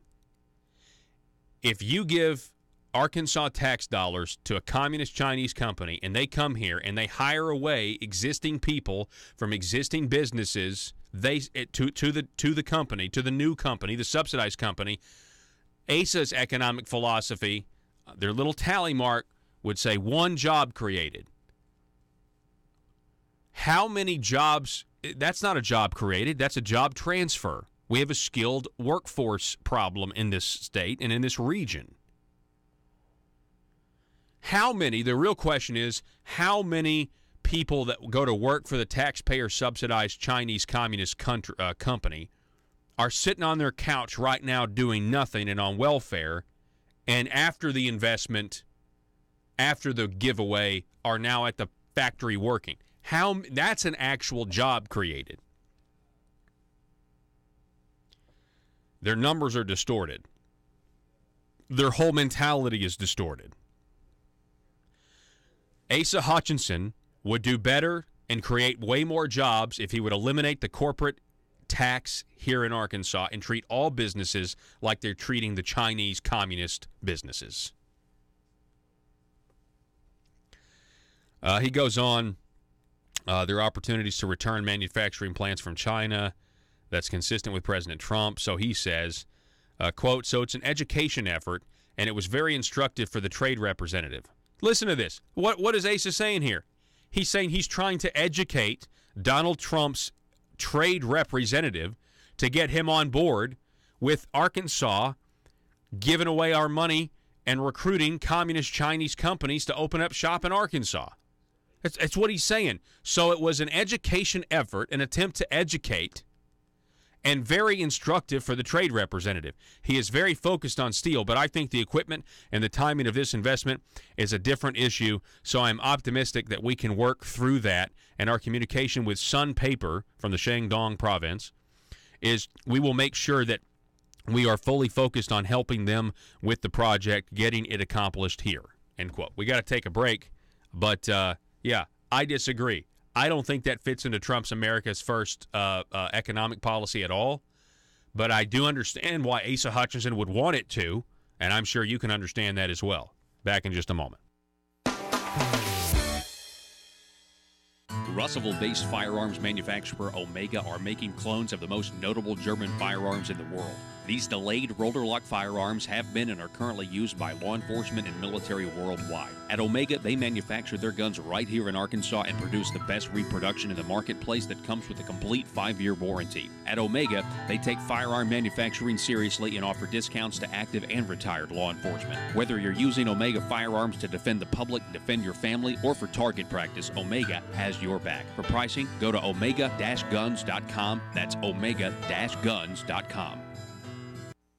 if you give Arkansas tax dollars to a communist Chinese company and they come here and they hire away existing people from existing businesses to the company, to the new company, the subsidized company, Asa's economic philosophy, their little tally mark would say 1 job created. How many jobs? That's not a job created. That's a job transfer. We have a skilled workforce problem in this state and in this region. How many, the real question is, how many people that go to work for the taxpayer-subsidized Chinese communist company are sitting on their couch right now doing nothing and on welfare, and after the investment, after the giveaway, are now at the factory working? That's an actual job created. Their numbers are distorted. Their whole mentality is distorted. Asa Hutchinson would do better and create way more jobs if he would eliminate the corporate tax here in Arkansas and treat all businesses like they're treating the Chinese communist businesses. He goes on, there are opportunities to return manufacturing plants from China. That's consistent with President Trump. So he says, quote, so it's an education effort, and it was very instructive for the trade representative. Listen to this. What is Asa saying here? He's saying he's trying to educate Donald Trump's trade representative to get him on board with Arkansas giving away our money and recruiting communist Chinese companies to open up shop in Arkansas. That's what he's saying. So it was an education effort, an attempt to educate, and very instructive for the trade representative. He is very focused on steel, but I think the equipment and the timing of this investment is a different issue, so I'm optimistic that we can work through that, and our communication with Sun Paper from the Shandong province is we will make sure that we are fully focused on helping them with the project, getting it accomplished here, end quote. We got to take a break, but yeah, I disagree. I don't think that fits into Trump's America's First economic policy at all, but I do understand why Asa Hutchinson would want it to, and I'm sure you can understand that as well. Back in just a moment. Russellville-based firearms manufacturer Omega are making clones of the most notable German firearms in the world. These delayed rotor-lock firearms have been and are currently used by law enforcement and military worldwide. At Omega, they manufacture their guns right here in Arkansas and produce the best reproduction in the marketplace that comes with a complete 5-year warranty. At Omega, they take firearm manufacturing seriously and offer discounts to active and retired law enforcement. Whether you're using Omega firearms to defend the public, defend your family, or for target practice, Omega has your back. For pricing, go to omega-guns.com. That's omega-guns.com.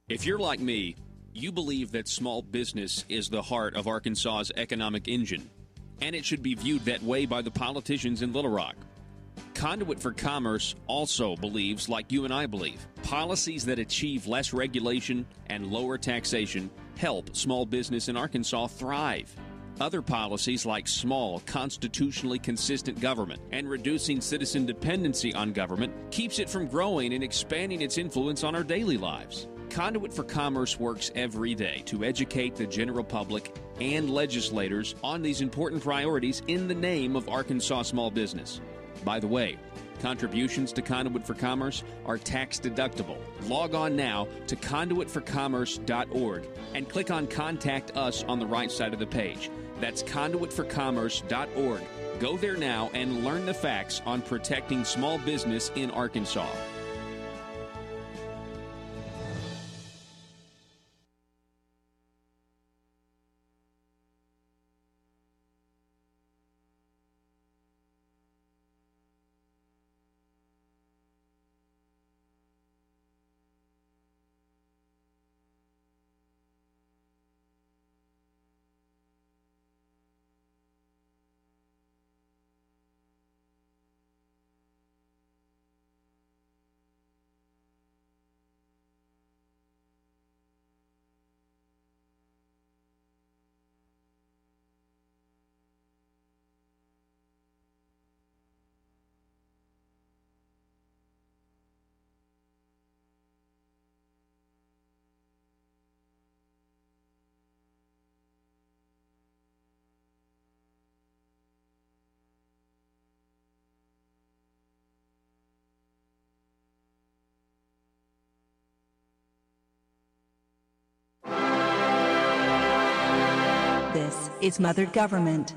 If you're like me, you believe that small business is the heart of Arkansas's economic engine, and it should be viewed that way by the politicians in Little Rock. Conduit for Commerce also believes, like you and I believe, policies that achieve less regulation and lower taxation help small business in Arkansas thrive. Other policies like small, constitutionally consistent government and reducing citizen dependency on government keeps it from growing and expanding its influence on our daily lives. Conduit for Commerce works every day to educate the general public and legislators on these important priorities in the name of Arkansas small business. By the way, contributions to Conduit for Commerce are tax deductible. Log on now to conduitforcommerce.org and click on Contact Us on the right side of the page. That's conduitforcommerce.org. Go there now and learn the facts on protecting small business in Arkansas. its mother government.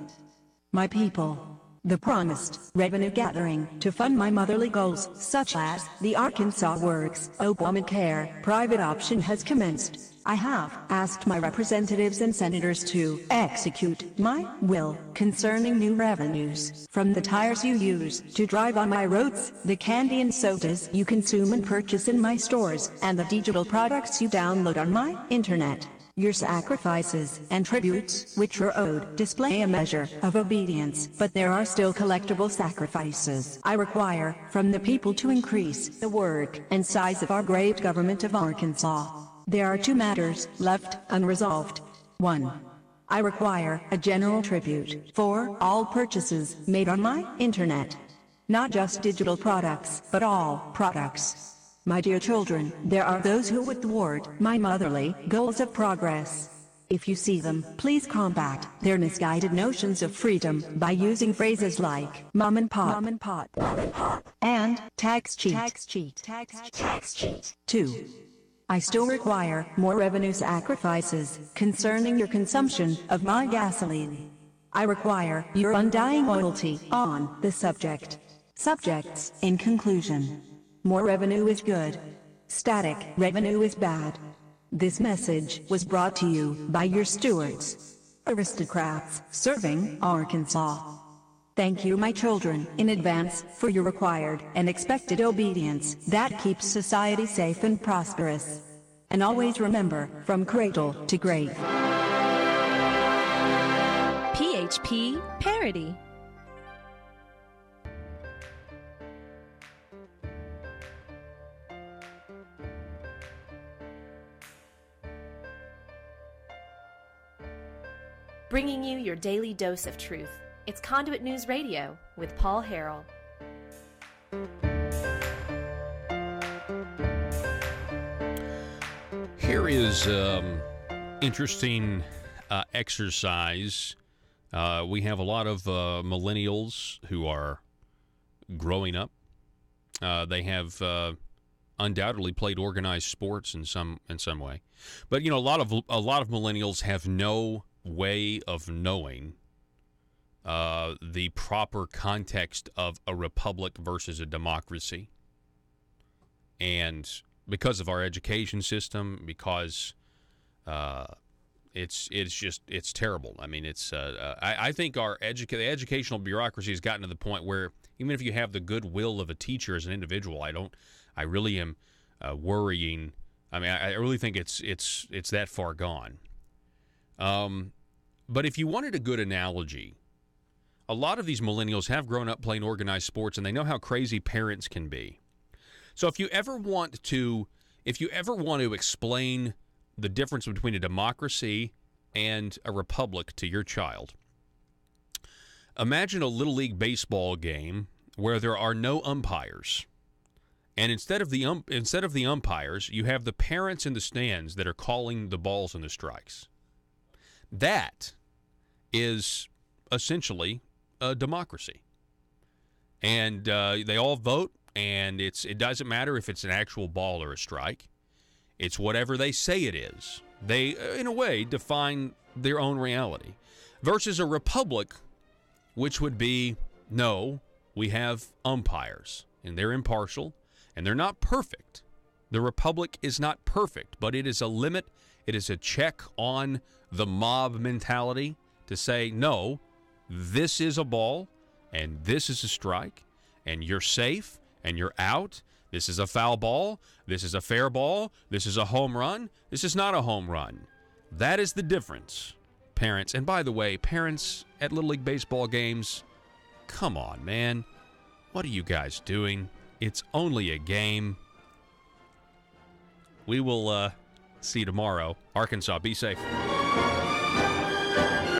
My people. The promised revenue gathering to fund my motherly goals, such as the Arkansas Works, Obamacare, private option has commenced. I have asked my representatives and senators to execute my will concerning new revenues from the tires you use to drive on my roads, the candy and sodas you consume and purchase in my stores, and the digital products you download on my internet. Your sacrifices and tributes, which are owed, display a measure of obedience, but there are still collectible sacrifices I require from the people to increase the work and size of our great government of Arkansas. There are 2 matters left unresolved. 1. I require a general tribute for all purchases made on my internet. Not just digital products, but all products. My dear children, there are those who would thwart my motherly goals of progress. If you see them, please combat their misguided notions of freedom by using phrases like mom and pop, and tax cheat. 2. I still require more revenue sacrifices concerning your consumption of my gasoline. I require your undying loyalty on the subject. Subjects, in conclusion. More revenue is good. Static revenue is bad. This message was brought to you by your stewards, aristocrats serving Arkansas. Thank you, my children, in advance for your required and expected obedience that keeps society safe and prosperous. And always remember, from cradle to grave. PHP Parody. Bringing you your daily dose of truth. It's Conduit News Radio with Paul Harrell. Here is interesting exercise. We have a lot of millennials who are growing up. They have undoubtedly played organized sports in some way, but a lot of millennials have no way of knowing the proper context of a republic versus a democracy. And because of our education system, because it's terrible. I mean, I think the educational bureaucracy has gotten to the point where even if you have the goodwill of a teacher as an individual, I really am worrying. I mean, I really think it's that far gone. But if you wanted a good analogy, a lot of these millennials have grown up playing organized sports, and they know how crazy parents can be. So if you ever want to explain the difference between a democracy and a republic to your child, imagine a Little League baseball game where there are no umpires. And instead of the umpires, you have the parents in the stands that are calling the balls and the strikes. That is essentially a democracy. And they all vote, and it doesn't matter if it's an actual ball or a strike. It's whatever they say it is. They, in a way, define their own reality. Versus a republic, which would be, no, we have umpires, and they're impartial, and they're not perfect. The republic is not perfect, but it is a limit. It is a check on the mob mentality to say, no, this is a ball, and this is a strike, and you're safe, and you're out. This is a foul ball. This is a fair ball. This is a home run. This is not a home run. That is the difference, parents. And by the way, parents at Little League baseball games, come on, man. What are you guys doing? It's only a game. We will see you tomorrow. Arkansas, be safe.